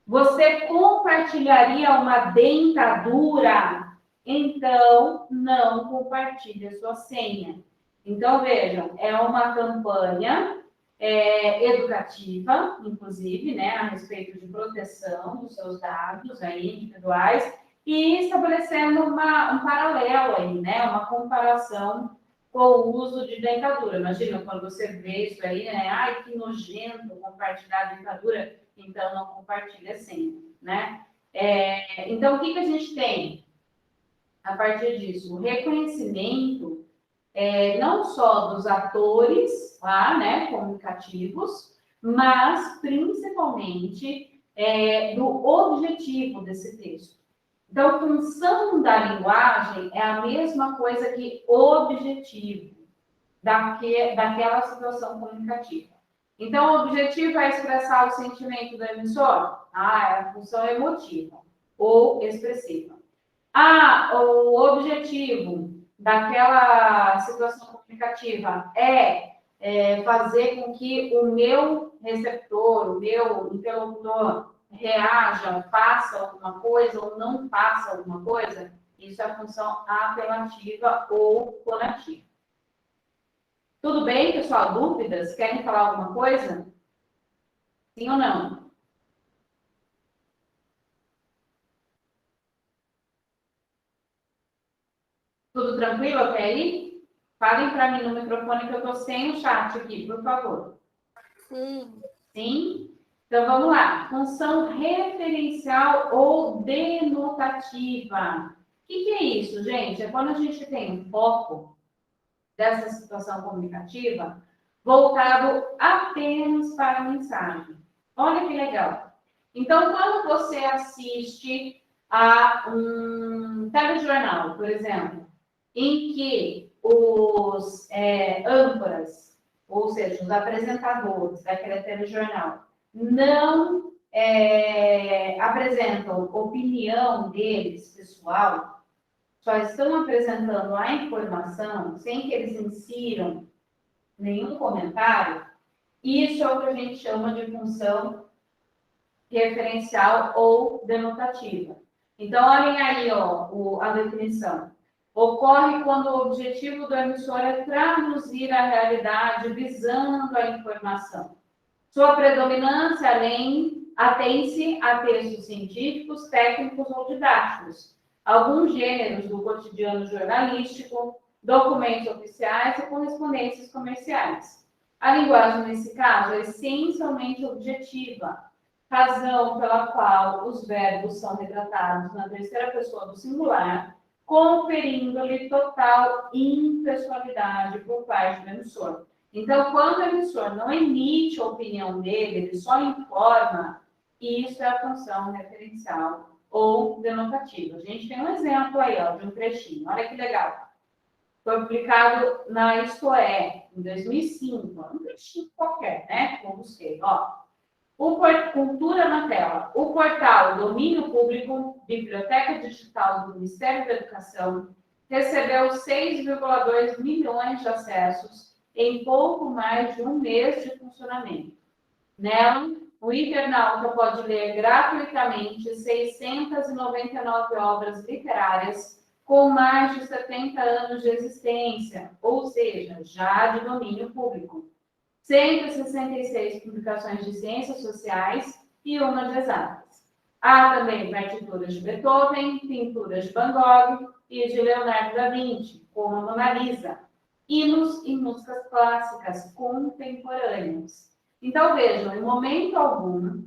Você compartilharia uma dentadura? Então, não compartilhe a sua senha. Então, vejam, é uma campanha educativa, inclusive, né, a respeito de proteção dos seus dados aí, individuais, e estabelecendo um paralelo aí, né, uma comparação com o uso de dentadura. Imagina quando você vê isso aí, né, ai, que nojento compartilhar dentadura, então não compartilha assim, né? Então, o que a gente tem a partir disso? O reconhecimento não só dos atores lá, né, comunicativos, mas principalmente do objetivo desse texto. Então, função da linguagem é a mesma coisa que objetivo daquela situação comunicativa. Então, o objetivo é expressar o sentimento do emissor? É a função emotiva ou expressiva. O objetivo daquela situação comunicativa é fazer com que o meu receptor, o meu interlocutor reaja, faça alguma coisa ou não faça alguma coisa, isso é a função apelativa ou conativa. Tudo bem, pessoal? Dúvidas? Querem falar alguma coisa? Sim ou não? Tudo tranquilo até aí? Falem para mim no microfone que eu estou sem o chat aqui, por favor. Sim. Sim? Então, vamos lá. Função referencial ou denotativa. O que é isso, gente? É quando a gente tem um foco dessa situação comunicativa voltado apenas para a mensagem. Olha que legal. Então, quando você assiste a um telejornal, por exemplo, em que os âncoras, ou seja, os apresentadores daquele telejornal, não apresentam opinião deles, pessoal, só estão apresentando a informação sem que eles insiram nenhum comentário, isso é o que a gente chama de função referencial ou denotativa. Então, olhem aí ó, a definição. ocorre quando o objetivo do emissor é traduzir a realidade visando a informação. Sua predominância atém-se a textos científicos, técnicos ou didáticos, alguns gêneros do cotidiano jornalístico, documentos oficiais e correspondências comerciais. A linguagem, nesse caso, é essencialmente objetiva, razão pela qual os verbos são retratados na terceira pessoa do singular, conferindo-lhe total impessoalidade por parte do emissor. Então, quando o emissor não emite a opinião dele, ele só informa, isso é a função referencial ou denotativa. A gente tem um exemplo aí, ó, de um trechinho. Olha que legal. Foi publicado na Isto É, em 2005. Um trechinho qualquer, né? Como busquei, ó. Cultura na tela. O portal Domínio Público, Biblioteca Digital do Ministério da Educação, recebeu 6,2 milhões de acessos em pouco mais de um mês de funcionamento. Nela, o internauta pode ler gratuitamente 699 obras literárias com mais de 70 anos de existência, ou seja, já de domínio público. 166 publicações de ciências sociais e uma de exatas. Há também partituras de Beethoven, pinturas de Van Gogh e de Leonardo da Vinci, como a Mona Lisa, hinos e músicas clássicas contemporâneas. Então, vejam, em momento algum,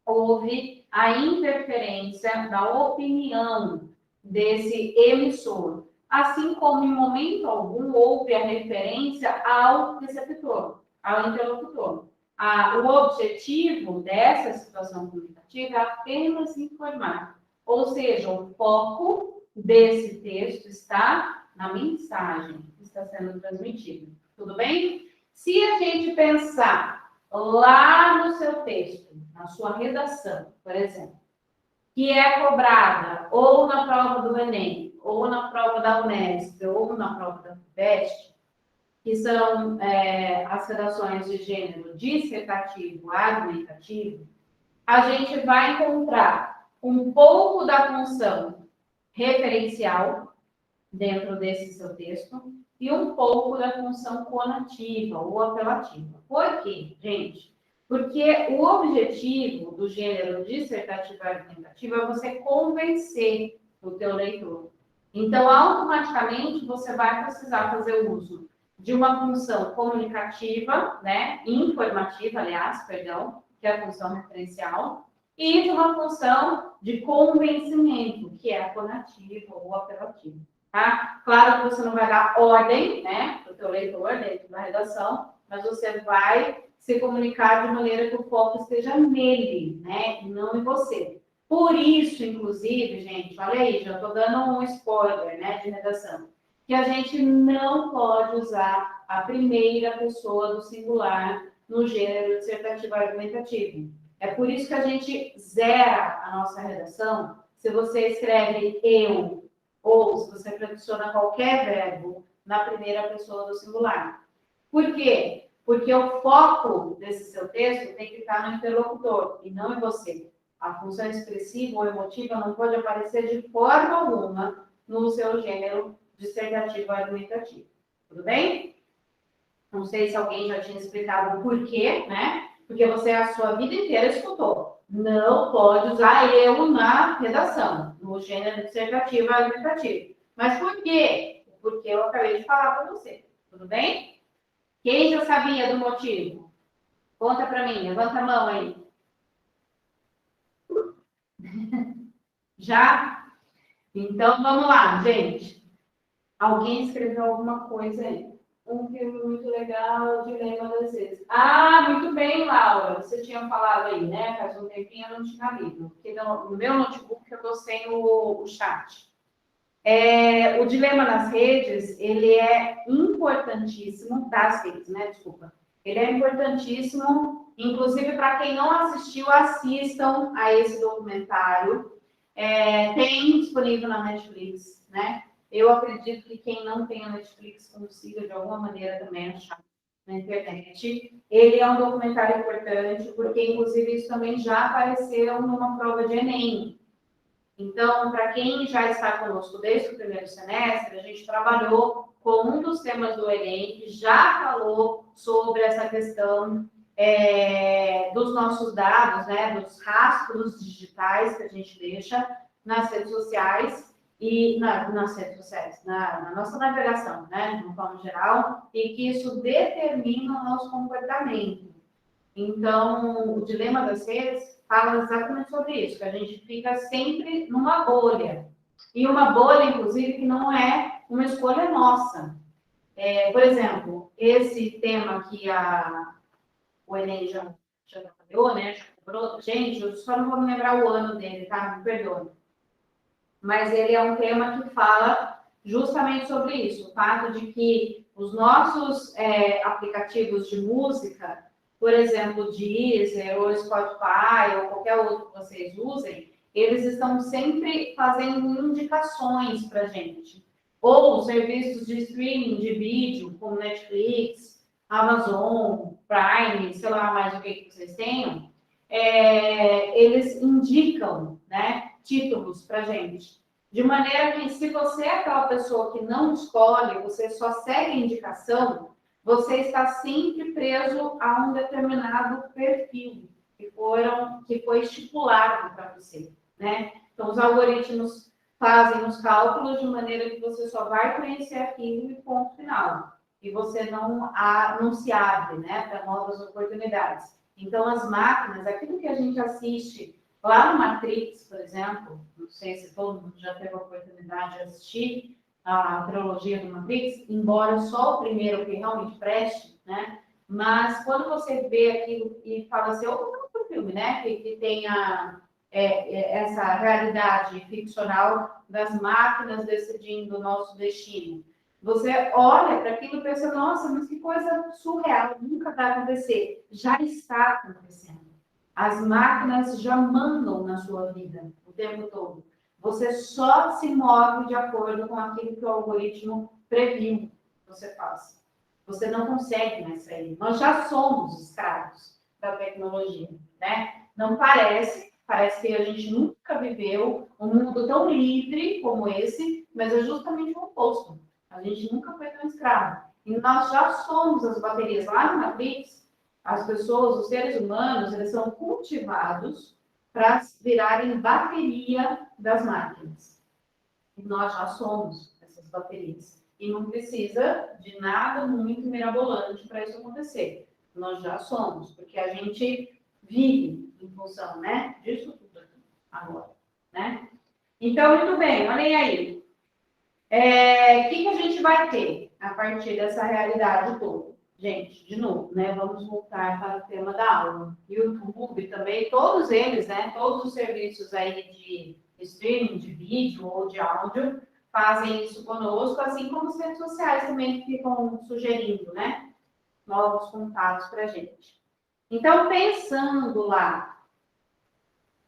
houve a interferência da opinião desse emissor, assim como em momento algum houve a referência ao receptor, ao interlocutor. O objetivo dessa situação comunicativa é apenas informar, ou seja, o foco desse texto está na mensagem que está sendo transmitida. Tudo bem? Se a gente pensar lá no seu texto, na sua redação, por exemplo, que é cobrada ou na prova do Enem, ou na prova da Unesp, ou na prova da FUVEST, que são as redações de gênero dissertativo, argumentativo, a gente vai encontrar um pouco da função referencial dentro desse seu texto e um pouco da função conativa ou apelativa. Por quê, gente? Porque o objetivo do gênero dissertativo e argumentativo é você convencer o teu leitor. Então, automaticamente, você vai precisar fazer uso de uma função comunicativa, né, informativa, aliás, perdão, que é a função referencial, e de uma função de convencimento, que é a conativa ou apelativa, tá? Claro que você não vai dar ordem, né, para o teu leitor dentro da redação, mas você vai se comunicar de maneira que o foco esteja nele, né, e não em você. Por isso, inclusive, gente, olha aí, já estou dando um spoiler, né, de redação, que a gente não pode usar a primeira pessoa do singular no gênero dissertativo argumentativo. É por isso que a gente zera a nossa redação se você escreve eu, ou se você adiciona qualquer verbo na primeira pessoa do singular. Por quê? Porque o foco desse seu texto tem que estar no interlocutor e não em você. A função expressiva ou emotiva não pode aparecer de forma alguma no seu gênero dissertativo argumentativo. Tudo bem? Não sei se alguém já tinha explicado o porquê, né? Porque você a sua vida inteira escutou. Não pode usar eu na redação, no gênero dissertativo argumentativo. Mas por quê? Porque eu acabei de falar para você. Tudo bem? Quem já sabia do motivo? Conta para mim, levanta a mão aí. Já? Então, vamos lá, gente. Alguém escreveu alguma coisa aí. Um filme muito legal, Dilema das vezes. Ah, muito bem, Laura. Você tinha falado aí, né? Faz um tempinho eu não tinha lido. Porque no meu notebook eu estou sem o chat. O Dilema nas redes, ele é importantíssimo, das redes, né? Desculpa. Ele é importantíssimo, inclusive para quem não assistiu, assistam a esse documentário. Tem disponível na Netflix, né? Eu acredito que quem não tem a Netflix consiga, de alguma maneira, também achar na internet. Ele é um documentário importante, porque, inclusive, isso também já apareceu numa prova de Enem. Então, para quem já está conosco desde o primeiro semestre, a gente trabalhou com um dos temas do Enem, que já falou sobre essa questão dos nossos dados, né, dos rastros digitais que a gente deixa nas redes sociais e nas redes sociais, na nossa navegação, né, de uma forma geral, e que isso determina o nosso comportamento. Então, o dilema das redes fala exatamente sobre isso, que a gente fica sempre numa bolha. E uma bolha, inclusive, que não é uma escolha nossa. Por exemplo, esse tema que o Enem já trabalhou, né? Já cobrou. Gente, eu só não vou me lembrar o ano dele, tá? Me perdoe. Mas ele é um tema que fala justamente sobre isso, o fato de que os nossos aplicativos de música, por exemplo, Deezer ou Spotify ou qualquer outro que vocês usem, eles estão sempre fazendo indicações para a gente. Ou serviços de streaming de vídeo, como Netflix, Amazon, Prime, sei lá mais o que vocês tenham, eles indicam, né, títulos para a gente. De maneira que, se você é aquela pessoa que não escolhe, você só segue a indicação, você está sempre preso a um determinado perfil que foi estipulado para você, né? Então, os algoritmos fazem os cálculos de maneira que você só vai conhecer aquilo e ponto final. E você não se abre, né, para novas oportunidades. Então, as máquinas, aquilo que a gente assiste lá no Matrix, por exemplo, não sei se todo mundo já teve a oportunidade de assistir a trilogia do Matrix, embora só o primeiro que realmente preste, né? Mas quando você vê aquilo e fala assim, ou outro filme, né? Que tenha essa realidade ficcional das máquinas decidindo o nosso destino. Você olha para aquilo e pensa, nossa, mas que coisa surreal, nunca vai acontecer. Já está acontecendo. As máquinas já mandam na sua vida o tempo todo. Você só se move de acordo com aquilo que o algoritmo previu que você faça. Você não consegue mais sair. Nós já somos escravos da tecnologia, né? Não parece que a gente nunca viveu um mundo tão livre como esse, mas é justamente o oposto. A gente nunca foi tão escravo. E nós já somos as baterias. Lá no Matrix, as pessoas, os seres humanos, eles são cultivados para virarem bateria das máquinas. E nós já somos essas baterias. E não precisa de nada muito mirabolante para isso acontecer. Nós já somos, porque a gente vive em função, né, disso tudo aqui agora, né? Então, muito bem, olhem aí. O que a gente vai ter a partir dessa realidade toda? Gente, de novo, né? Vamos voltar para o tema da aula. YouTube também, todos eles, né? Todos os serviços aí de streaming, de vídeo ou de áudio, fazem isso conosco, assim como as redes sociais também ficam sugerindo, né? Novos contatos para a gente. Então, pensando lá,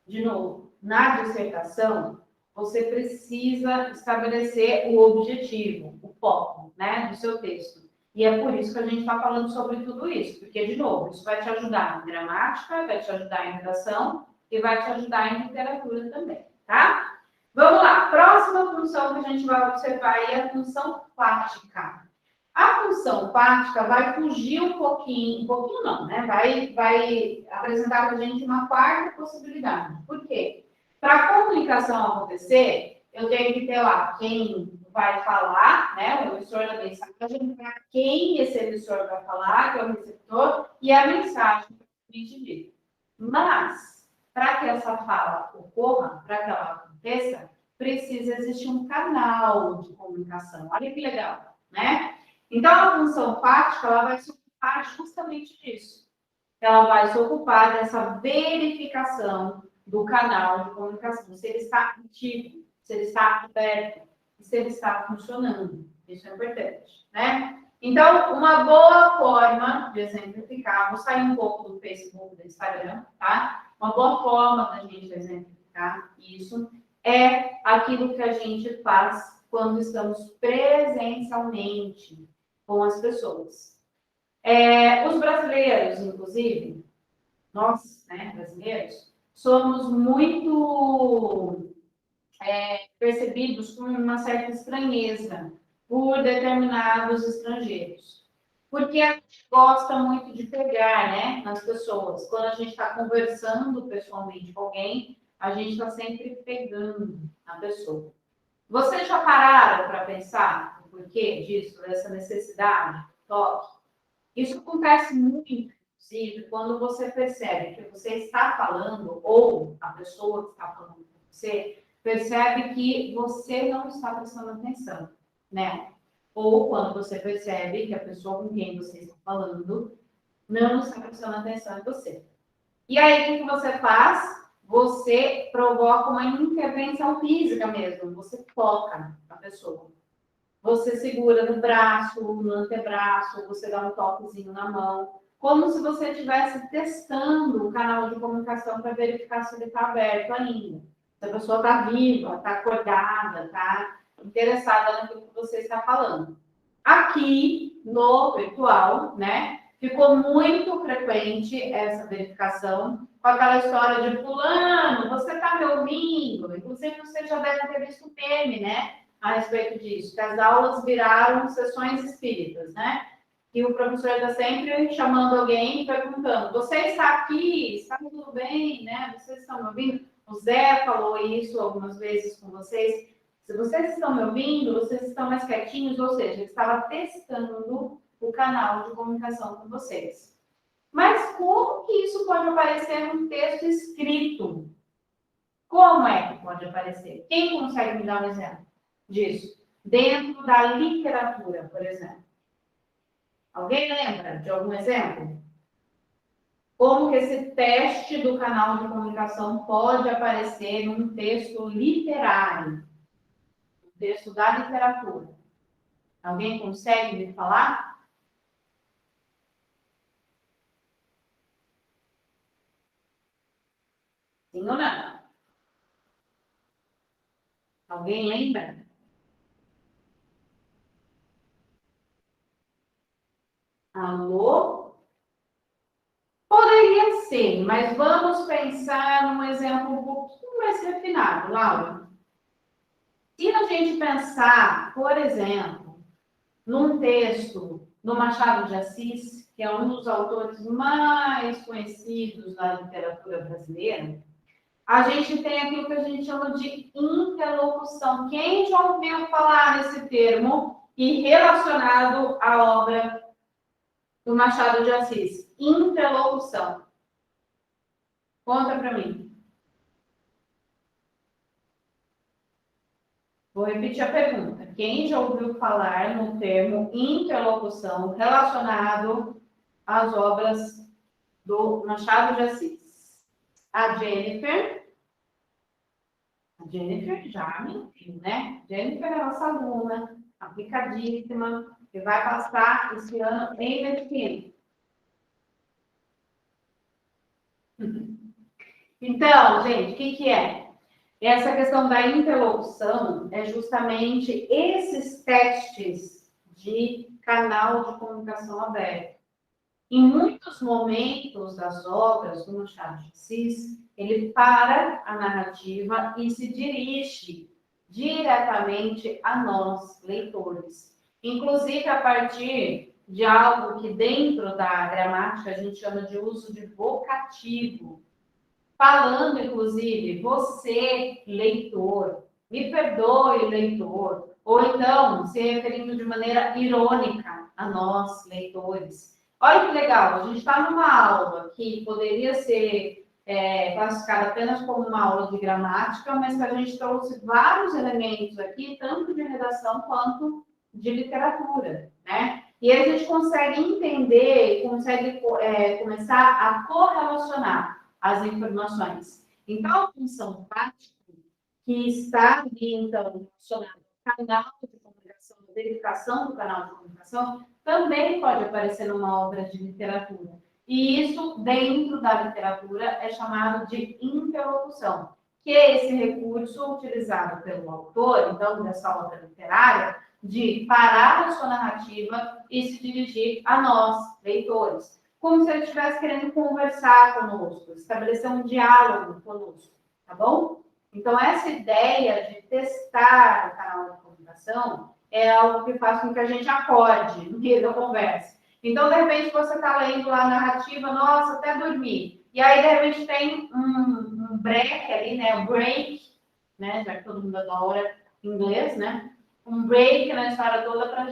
de novo, na dissertação, você precisa estabelecer o objetivo, o foco, né, do seu texto. E é por isso que a gente está falando sobre tudo isso, porque, de novo, isso vai te ajudar em gramática, vai te ajudar em redação e vai te ajudar em literatura também, tá? Vamos lá, próxima função que a gente vai observar aí é a função fática. A função fática vai fugir um pouquinho não, né? Vai apresentar para a gente uma quarta possibilidade. Por quê? Para a comunicação acontecer, eu tenho que ter lá quem vai falar, né? O emissor da mensagem, para quem esse emissor vai falar, que é o receptor, e a mensagem para o cliente. Mas, para que essa fala ocorra, para que ela aconteça, precisa existir um canal de comunicação. Olha que legal, né? Então, a função fática, ela vai se ocupar justamente disso. Ela vai se ocupar dessa verificação do canal de comunicação, se ele está ativo, se ele está aberto, se ele está funcionando. Isso é importante, né? Então, uma boa forma de exemplificar, vou sair um pouco do Facebook, do Instagram, tá? Uma boa forma da gente exemplificar isso é aquilo que a gente faz quando estamos presencialmente com as pessoas. Os brasileiros, inclusive, nós, né, brasileiros, somos muito percebidos com uma certa estranheza por determinados estrangeiros. Porque a gente gosta muito de pegar, né, nas pessoas. Quando a gente está conversando pessoalmente com alguém, a gente está sempre pegando na pessoa. Vocês já pararam para pensar o porquê disso, dessa necessidade de toque? Isso acontece muito, inclusive, quando você percebe que você está falando, ou a pessoa que está falando com você, percebe que você não está prestando atenção, né? Ou quando você percebe que a pessoa com quem você está falando não está prestando atenção em você. E aí, o que você faz? Você provoca uma intervenção física mesmo. Você toca a pessoa. Você segura no braço, no antebraço, você dá um toquezinho na mão. Como se você estivesse testando o canal de comunicação para verificar se ele está aberto ainda. Se a pessoa está viva, está acordada, está interessada naquilo que você está falando. Aqui, no virtual, né, ficou muito frequente essa verificação com aquela história de fulano, você está me ouvindo? Inclusive, você já deve ter visto o meme, né, a respeito disso, que as aulas viraram sessões espíritas, né? E o professor está sempre chamando alguém e perguntando, você está aqui? Está tudo bem, né? Vocês estão me ouvindo? O Zé falou isso algumas vezes com vocês. Se vocês estão me ouvindo, vocês estão mais quietinhos, ou seja, ele estava testando o canal de comunicação com vocês. Mas como que isso pode aparecer num texto escrito? Como é que pode aparecer? Quem consegue me dar um exemplo disso? Dentro da literatura, por exemplo. Alguém lembra de algum exemplo? Como que esse teste do canal de comunicação pode aparecer num texto literário? Texto da literatura. Alguém consegue me falar? Sim ou não? Alguém lembra? Alô? Poderia ser, mas vamos pensar num exemplo um pouquinho mais refinado, Laura. Se a gente pensar, por exemplo, num texto do Machado de Assis, que é um dos autores mais conhecidos da literatura brasileira, a gente tem aquilo que a gente chama de interlocução. Quem já ouviu falar nesse termo e relacionado à obra do Machado de Assis? Interlocução. Conta para mim. Vou repetir a pergunta. Quem já ouviu falar no termo interlocução relacionado às obras do Machado de Assis? A Jennifer já me viu, né? Jennifer é nossa aluna, aplicadíssima, que vai passar esse ano em medicina. Então, gente, o que é? Essa questão da interlocução é justamente esses testes de canal de comunicação aberto. Em muitos momentos das obras do Machado de Assis, ele para a narrativa e se dirige diretamente a nós, leitores. Inclusive, a partir de algo que dentro da gramática a gente chama de uso de vocativo. Falando, inclusive, você, leitor, me perdoe, leitor, ou então se referindo de maneira irônica a nós, leitores. Olha que legal, a gente está numa aula que poderia ser classificada apenas como uma aula de gramática, mas que a gente trouxe vários elementos aqui, tanto de redação quanto de literatura, né? E aí a gente consegue entender, consegue começar a correlacionar as informações. Então, a função prática, que está ali, então, relacionada ao canal de comunicação, a verificação do canal de comunicação, também pode aparecer numa obra de literatura. E isso, dentro da literatura, é chamado de interlocução, que é esse recurso utilizado pelo autor, então, dessa obra literária, de parar a sua narrativa e se dirigir a nós, leitores, como se ele estivesse querendo conversar conosco, estabelecer um diálogo conosco, tá bom? Então, essa ideia de testar o canal de comunicação é algo que faz com que a gente acorde no meio da conversa. Então, de repente, você está lendo lá a narrativa, nossa, até dormir. E aí, de repente, tem um break ali, né? Um break, né? Já que todo mundo adora inglês, né? Um break na história toda para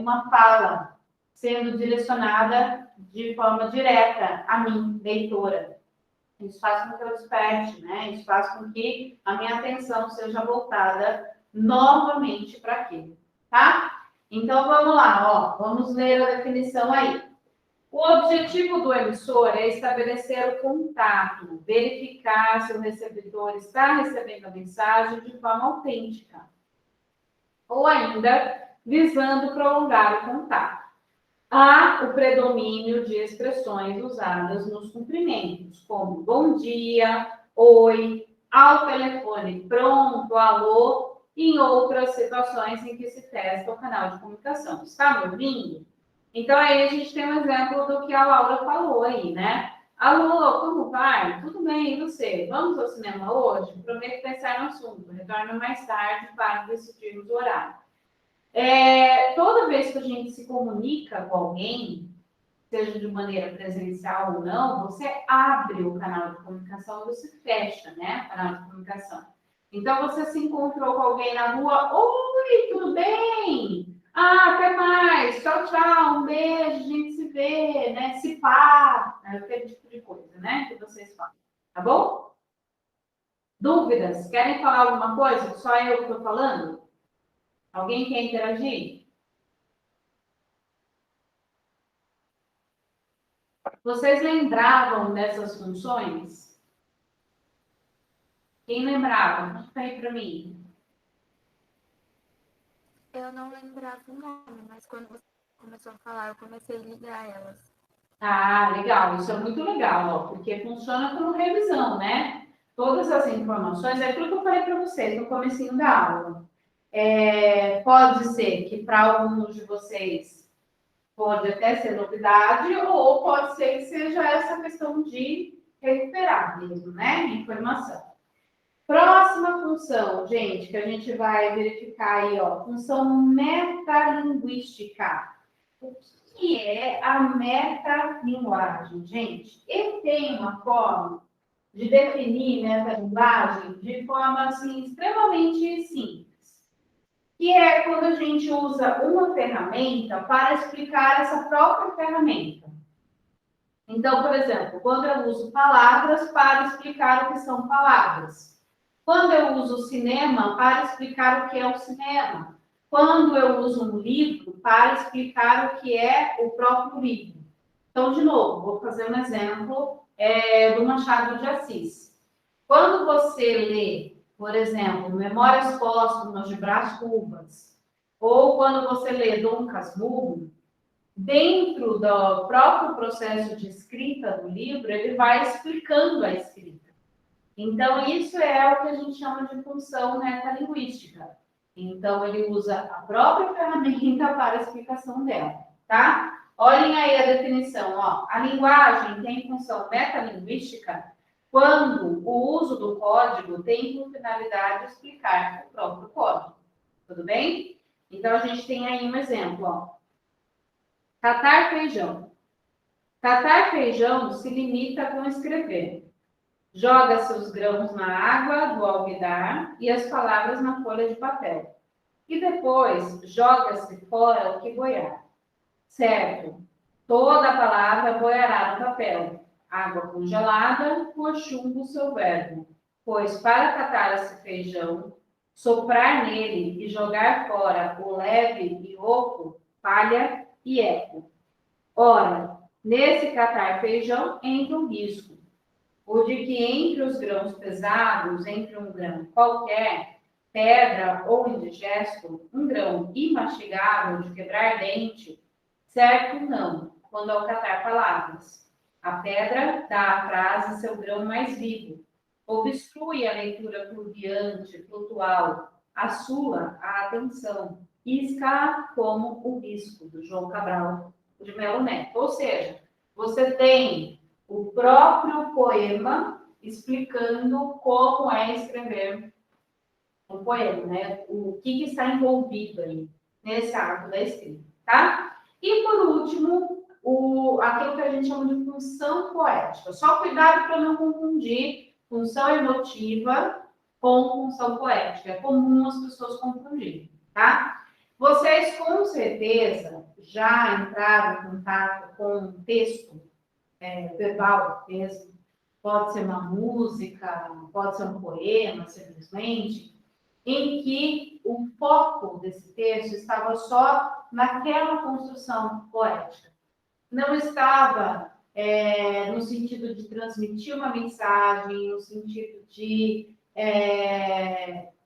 uma fala sendo direcionada de forma direta a mim, leitora. Isso faz com que eu desperte, né? Isso faz com que a minha atenção seja voltada novamente para aquilo, tá? Então, vamos lá, ó. Vamos ler a definição aí. O objetivo do emissor é estabelecer o contato, verificar se o recebedor está recebendo a mensagem de forma autêntica, ou ainda visando prolongar o contato. Há o predomínio de expressões usadas nos cumprimentos, como bom dia, oi, ao telefone, pronto, alô, e em outras situações em que se testa o canal de comunicação. Está me ouvindo? Então, aí a gente tem um exemplo do que a Laura falou aí, né? Alô, como vai? Tudo bem, e você? Vamos ao cinema hoje? Prometo pensar no assunto. Retorno mais tarde para decidirmos o horário. Toda vez que a gente se comunica com alguém, seja de maneira presencial ou não, você abre o canal de comunicação e você fecha, né? O canal de comunicação. Então, você se encontrou com alguém na rua, oi, tudo bem? Ah, até mais, tchau, tchau, um beijo, a gente se vê, né? Se pá, né? Aquele tipo de coisa, né? Que vocês falam, tá bom? Dúvidas? Querem falar alguma coisa? Só eu que estou falando? Alguém quer interagir? Vocês lembravam dessas funções? Quem lembrava? Conta aí para mim. Eu não lembrava o nome, mas quando você começou a falar, eu comecei a ligar elas. Ah, legal. Isso é muito legal, ó, porque funciona como revisão, né? Todas as informações, é aquilo que eu falei para vocês no comecinho da aula. Pode ser que para alguns de vocês pode até ser novidade, ou pode ser que seja essa questão de recuperar mesmo, né? Informação. Próxima função, gente, que a gente vai verificar aí, ó, função metalinguística. O que é a metalinguagem, gente? Ele tem uma forma de definir metalinguagem de forma, assim, extremamente simples, que é quando a gente usa uma ferramenta para explicar essa própria ferramenta. Então, por exemplo, quando eu uso palavras para explicar o que são palavras. Quando eu uso cinema para explicar o que é o cinema. Quando eu uso um livro para explicar o que é o próprio livro. Então, de novo, vou fazer um exemplo do Machado de Assis. Quando você lê, por exemplo, Memórias Póstumas de Brás Cubas, ou quando você lê Dom Casmurro, dentro do próprio processo de escrita do livro, ele vai explicando a escrita. Então, isso é o que a gente chama de função metalinguística. Então, ele usa a própria ferramenta para a explicação dela, tá? Olhem aí a definição, ó. A linguagem tem função metalinguística quando o uso do código tem como finalidade explicar o próprio código. Tudo bem? Então, a gente tem aí um exemplo, ó. Catar feijão. Catar feijão se limita com escrever. Joga-se os grãos na água do alguidar e as palavras na folha de papel. E depois joga-se fora o que boiar. Certo, toda a palavra boiará no papel. Água congelada, por chumbo seu verbo. Pois para catar esse feijão, soprar nele e jogar fora o leve e oco, palha e eco. Ora, nesse catar feijão entra um risco. O de que entre os grãos pesados, entre um grão qualquer, pedra ou indigesto, um grão imastigável de quebrar dente, certo não, quando ao catar palavras. A pedra dá à frase seu grão mais vivo, obstrui a leitura fluviante, flutual, assula a atenção, isca como o risco, do João Cabral de Melo Neto. Ou seja, você tem o próprio poema explicando como é escrever um poema, né? O que está envolvido aí nesse ato da escrita, tá? E por último, aquilo que a gente chama de função poética. Só cuidado para não confundir função emotiva com função poética. É comum as pessoas confundirem, tá? Vocês com certeza já entraram em contato com um texto verbal mesmo. Pode ser uma música, pode ser um poema, simplesmente, em que o foco desse texto estava só naquela construção poética. Não estava no sentido de transmitir uma mensagem, no sentido de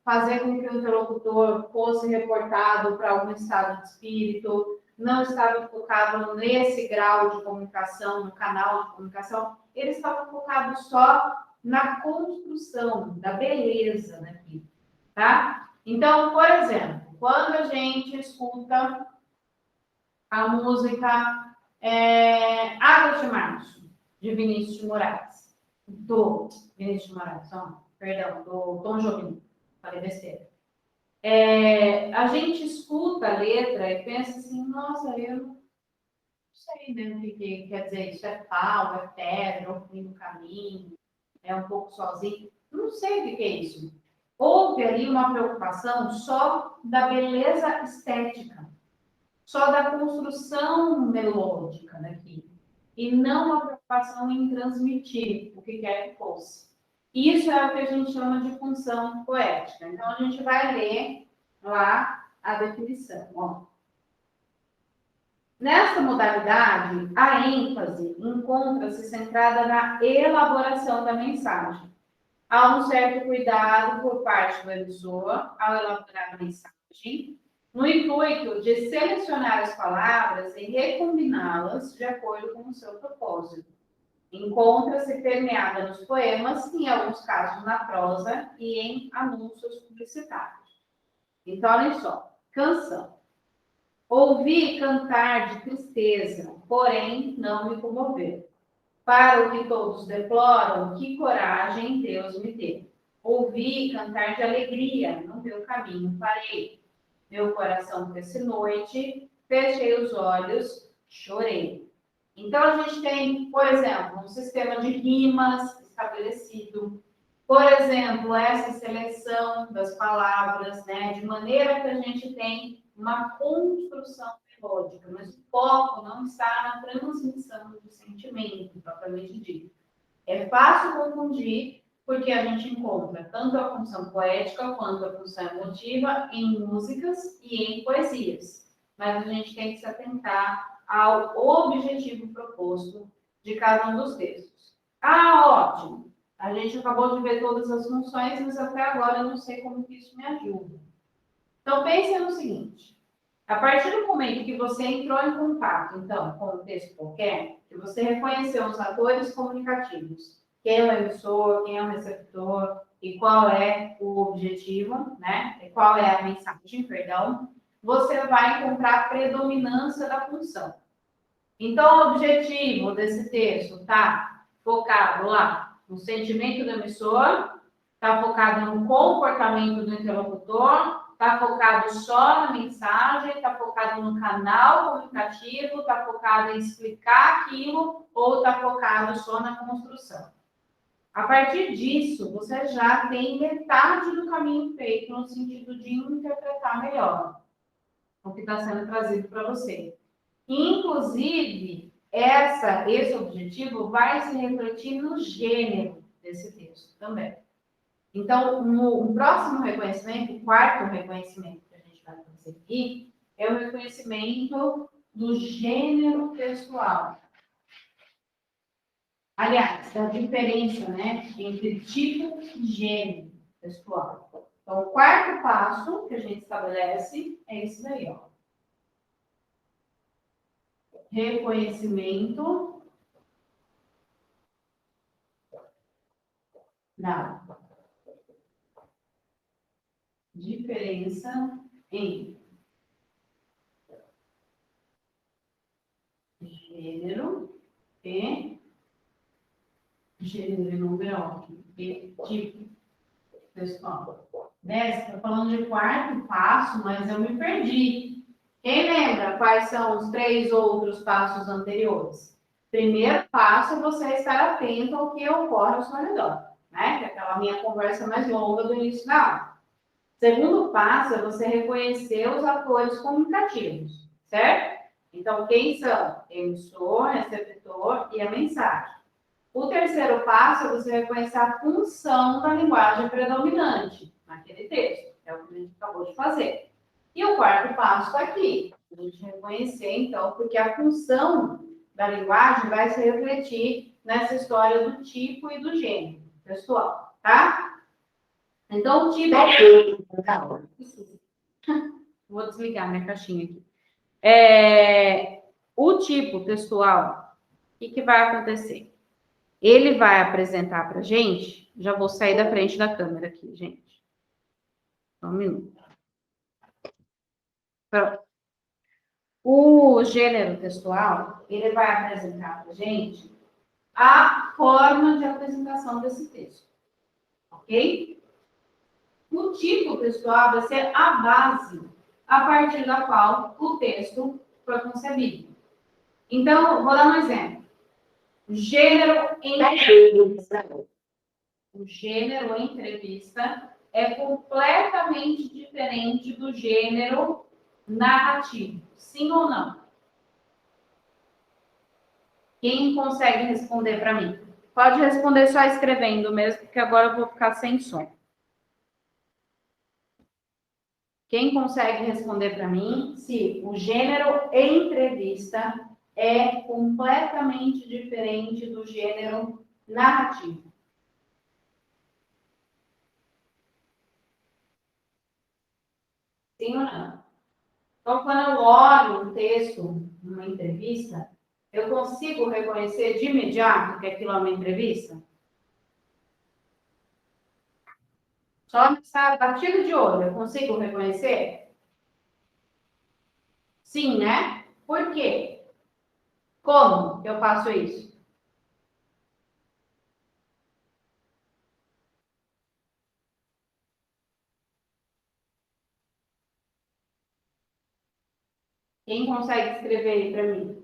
fazer com que o interlocutor fosse reportado para algum estado de espírito, não estava focado nesse grau de comunicação, no canal de comunicação, ele estava focado só na construção da beleza daquilo, tá? Então, por exemplo, quando a gente escuta a música Água de Março, de Vinícius de Moraes, do Vinícius de Moraes, do Tom Jobim, falei besteira. A gente escuta a letra e pensa assim, nossa, eu não sei, né, o que quer dizer isso, é pau, é pedra, é o fim do caminho, é um pouco sozinho, não sei o que é isso. Houve ali uma preocupação só da beleza estética, só da construção melódica daqui, e não uma preocupação em transmitir o que quer que fosse. Isso é o que a gente chama de função poética. Então, a gente vai ler lá a definição. Ó. Nessa modalidade, a ênfase encontra-se centrada na elaboração da mensagem. Há um certo cuidado por parte do emissor ao elaborar a mensagem, no intuito de selecionar as palavras e recombiná-las de acordo com o seu propósito. Encontra-se permeada nos poemas, em alguns casos na prosa e em anúncios publicitários. Então, olha só, canção. Ouvi cantar de tristeza, porém não me comover. Para o que todos deploram, que coragem Deus me deu. Ouvi cantar de alegria, no meu caminho parei. Meu coração desse noite, fechei os olhos, chorei. Então, a gente tem, por exemplo, um sistema de rimas estabelecido. Por exemplo, essa seleção das palavras, né, de maneira que a gente tem uma construção melódica, mas o foco não está na transmissão do sentimento, propriamente dito. É fácil confundir, porque a gente encontra tanto a função poética quanto a função emotiva em músicas e em poesias. Mas a gente tem que se atentar ao objetivo proposto de cada um dos textos. Ah, ótimo! A gente acabou de ver todas as funções, mas até agora eu não sei como que isso me ajuda. Então, pense no seguinte. A partir do momento que você entrou em contato, então, com um texto qualquer, que você reconheceu os atores comunicativos, quem é o emissor, quem é o receptor e qual é o objetivo, né? E qual é a mensagem, perdão, você vai encontrar a predominância da função. Então, o objetivo desse texto está focado lá no sentimento do emissor, está focado no comportamento do interlocutor, está focado só na mensagem, está focado no canal comunicativo, está focado em explicar aquilo ou está focado só na construção. A partir disso, você já tem metade do caminho feito no sentido de interpretar melhor o que está sendo trazido para você. Inclusive, esse objetivo vai se refletir no gênero desse texto também. Então, no próximo reconhecimento, o quarto reconhecimento que a gente vai fazer aqui, é o reconhecimento do gênero textual. Aliás, da diferença, né, entre tipo e gênero textual. Então, o quarto passo que a gente estabelece é esse daí, ó. Reconhecimento da diferença em gênero e Gênero e número, ótimo. Tipo, pessoal. Né? Você está falando de quarto passo, mas eu me perdi. Quem lembra quais são os 3 outros passos anteriores? Primeiro passo é você estar atento ao que ocorre ao seu redor, né? Que é aquela minha conversa mais longa do início da aula. Segundo passo é você reconhecer os atores comunicativos, certo? Então, quem são? Emissor, receptor e a mensagem. O terceiro passo é você reconhecer a função da linguagem predominante naquele texto. É o que a gente acabou de fazer. E o quarto passo está aqui. A gente reconhecer, então, porque a função da linguagem vai se refletir nessa história do tipo e do gênero textual, tá? Então, o tipo... Vou desligar minha caixinha aqui. O tipo textual, o que vai acontecer? Ele vai apresentar para a gente... Já vou sair da frente da câmera aqui, gente. Só um minuto. Pronto. O gênero textual, ele vai apresentar para a gente a forma de apresentação desse texto. Ok? O tipo textual vai ser a base a partir da qual o texto foi concebido. Então, vou dar um exemplo. O gênero entrevista é completamente diferente do gênero narrativo. Sim ou não? Quem consegue responder para mim? Pode responder só escrevendo mesmo, porque agora eu vou ficar sem som. Quem consegue responder para mim se o gênero entrevista é completamente diferente do gênero narrativo? Sim ou não? Então, quando eu olho um texto, numa entrevista, eu consigo reconhecer de imediato que aquilo é uma entrevista? Só nessa batida de olho, eu consigo reconhecer? Sim, né? Por quê? Como eu faço isso? Quem consegue escrever aí para mim?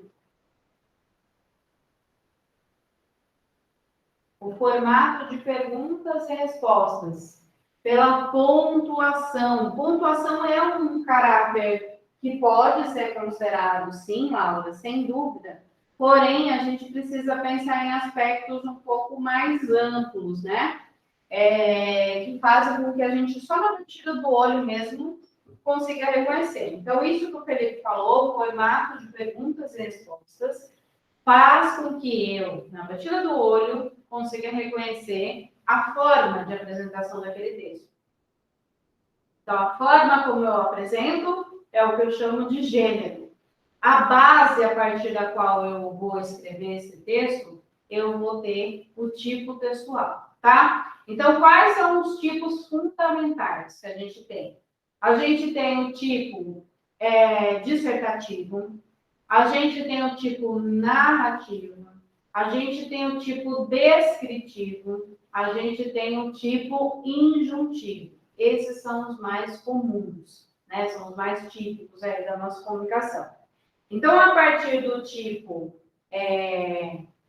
O formato de perguntas e respostas. Pela pontuação. Pontuação é um caráter que pode ser considerado, sim, Laura, sem dúvida. Porém, a gente precisa pensar em aspectos um pouco mais amplos, né? Que fazem com que a gente, só na batida do olho mesmo, consiga reconhecer. Então, isso que o Felipe falou, o formato de perguntas e respostas, faz com que eu, na batida do olho, consiga reconhecer a forma de apresentação daquele texto. Então, a forma como eu apresento é o que eu chamo de gênero. A base a partir da qual eu vou escrever esse texto, eu vou ter o tipo textual, tá? Então, quais são os tipos fundamentais que a gente tem? A gente tem o tipo dissertativo, a gente tem o tipo narrativo, a gente tem o tipo descritivo, a gente tem o tipo injuntivo. Esses são os mais comuns, né? São os mais típicos aí da nossa comunicação. Então, a partir do tipo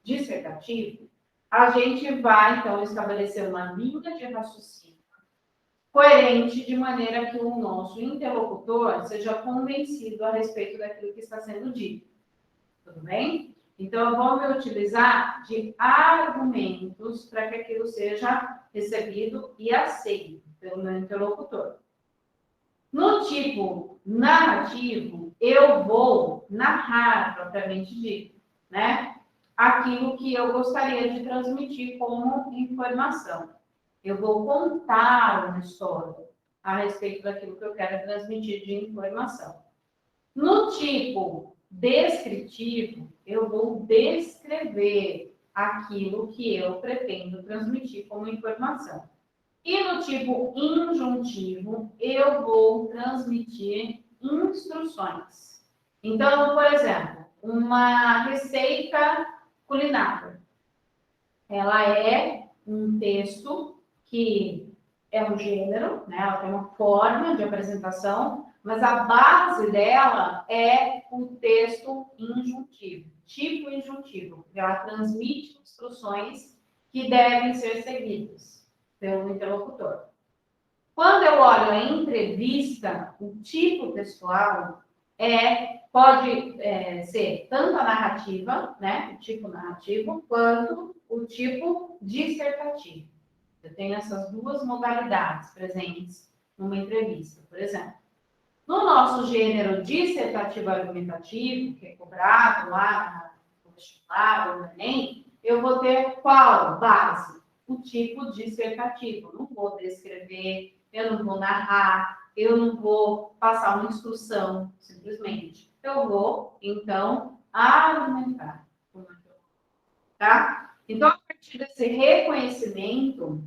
dissertativo, a gente vai, então, estabelecer uma linha de raciocínio coerente, de maneira que o nosso interlocutor seja convencido a respeito daquilo que está sendo dito. Tudo bem? Então, eu vou me utilizar de argumentos para que aquilo seja recebido e aceito pelo meu interlocutor. No tipo narrativo, eu vou narrar, propriamente dito, né? Aquilo que eu gostaria de transmitir como informação. Eu vou contar uma história a respeito daquilo que eu quero transmitir de informação. No tipo descritivo, eu vou descrever aquilo que eu pretendo transmitir como informação. E no tipo injuntivo, eu vou transmitir instruções. Então, por exemplo, uma receita culinária. ela é um texto que é um gênero, né? Ela tem uma forma de apresentação, mas a base dela é o texto injuntivo, tipo injuntivo. Ela transmite instruções que devem ser seguidas pelo interlocutor. Quando eu olho a entrevista, o tipo textual pode ser tanto a narrativa, né, o tipo narrativo, quanto o tipo dissertativo. Eu tenho essas duas modalidades presentes numa entrevista, por exemplo. No nosso gênero dissertativo argumentativo, que é cobrado lá no vestibular ou no Enem, eu vou ter qual base? O tipo dissertativo. Eu não vou descrever, eu não vou narrar, eu não vou passar uma instrução, simplesmente. Eu vou, então, argumentar. Tá? Então, a partir desse reconhecimento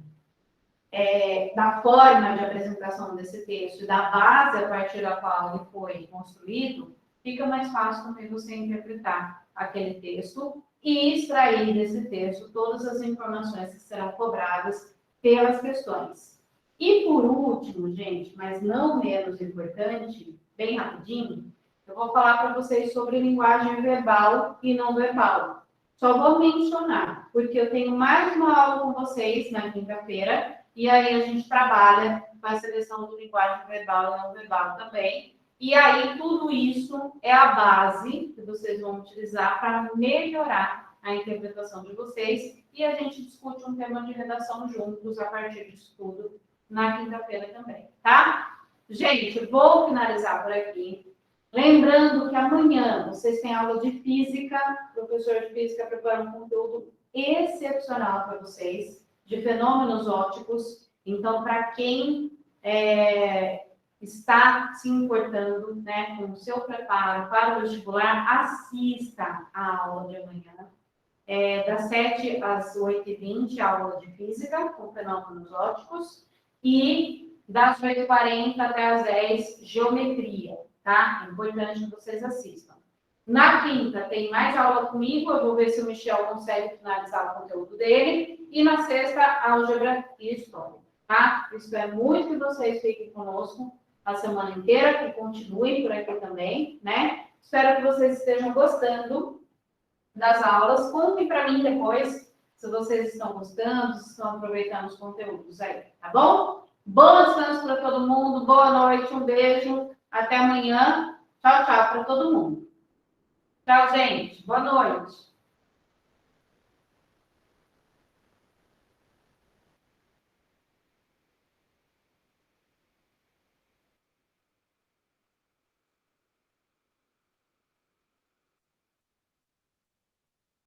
da forma de apresentação desse texto e da base a partir da qual ele foi construído, fica mais fácil também você interpretar aquele texto e extrair desse texto todas as informações que serão cobradas pelas questões. E por último, gente, mas não menos importante, bem rapidinho, eu vou falar para vocês sobre linguagem verbal e não verbal. Só vou mencionar, porque eu tenho mais uma aula com vocês na quinta-feira, e aí a gente trabalha com a seleção do linguagem verbal e não verbal também. E aí tudo isso é a base que vocês vão utilizar para melhorar a interpretação de vocês. E a gente discute um tema de redação juntos a partir disso tudo na quinta-feira também, tá? Gente, vou finalizar por aqui. Lembrando que amanhã vocês têm aula de física, o professor de física prepara um conteúdo excepcional para vocês, de fenômenos ópticos. Então, para quem está se importando, né, com o seu preparo para o vestibular, assista a aula de amanhã. Das 7 às 8h20, aula de física com fenômenos ópticos, e das 8h40 até as 10, geometria, tá? É importante que vocês assistam. Na quinta, tem mais aula comigo, eu vou ver se o Michel consegue finalizar o conteúdo dele, e na sexta, álgebra e história, tá? Espero muito que vocês fiquem conosco a semana inteira, que continuem por aqui também, né? Espero que vocês estejam gostando das aulas. Contem para mim depois se vocês estão gostando, se estão aproveitando os conteúdos aí, tá bom? Bom descanso para todo mundo, boa noite, um beijo, até amanhã. Tchau, tchau para todo mundo. Tchau, gente. Boa noite.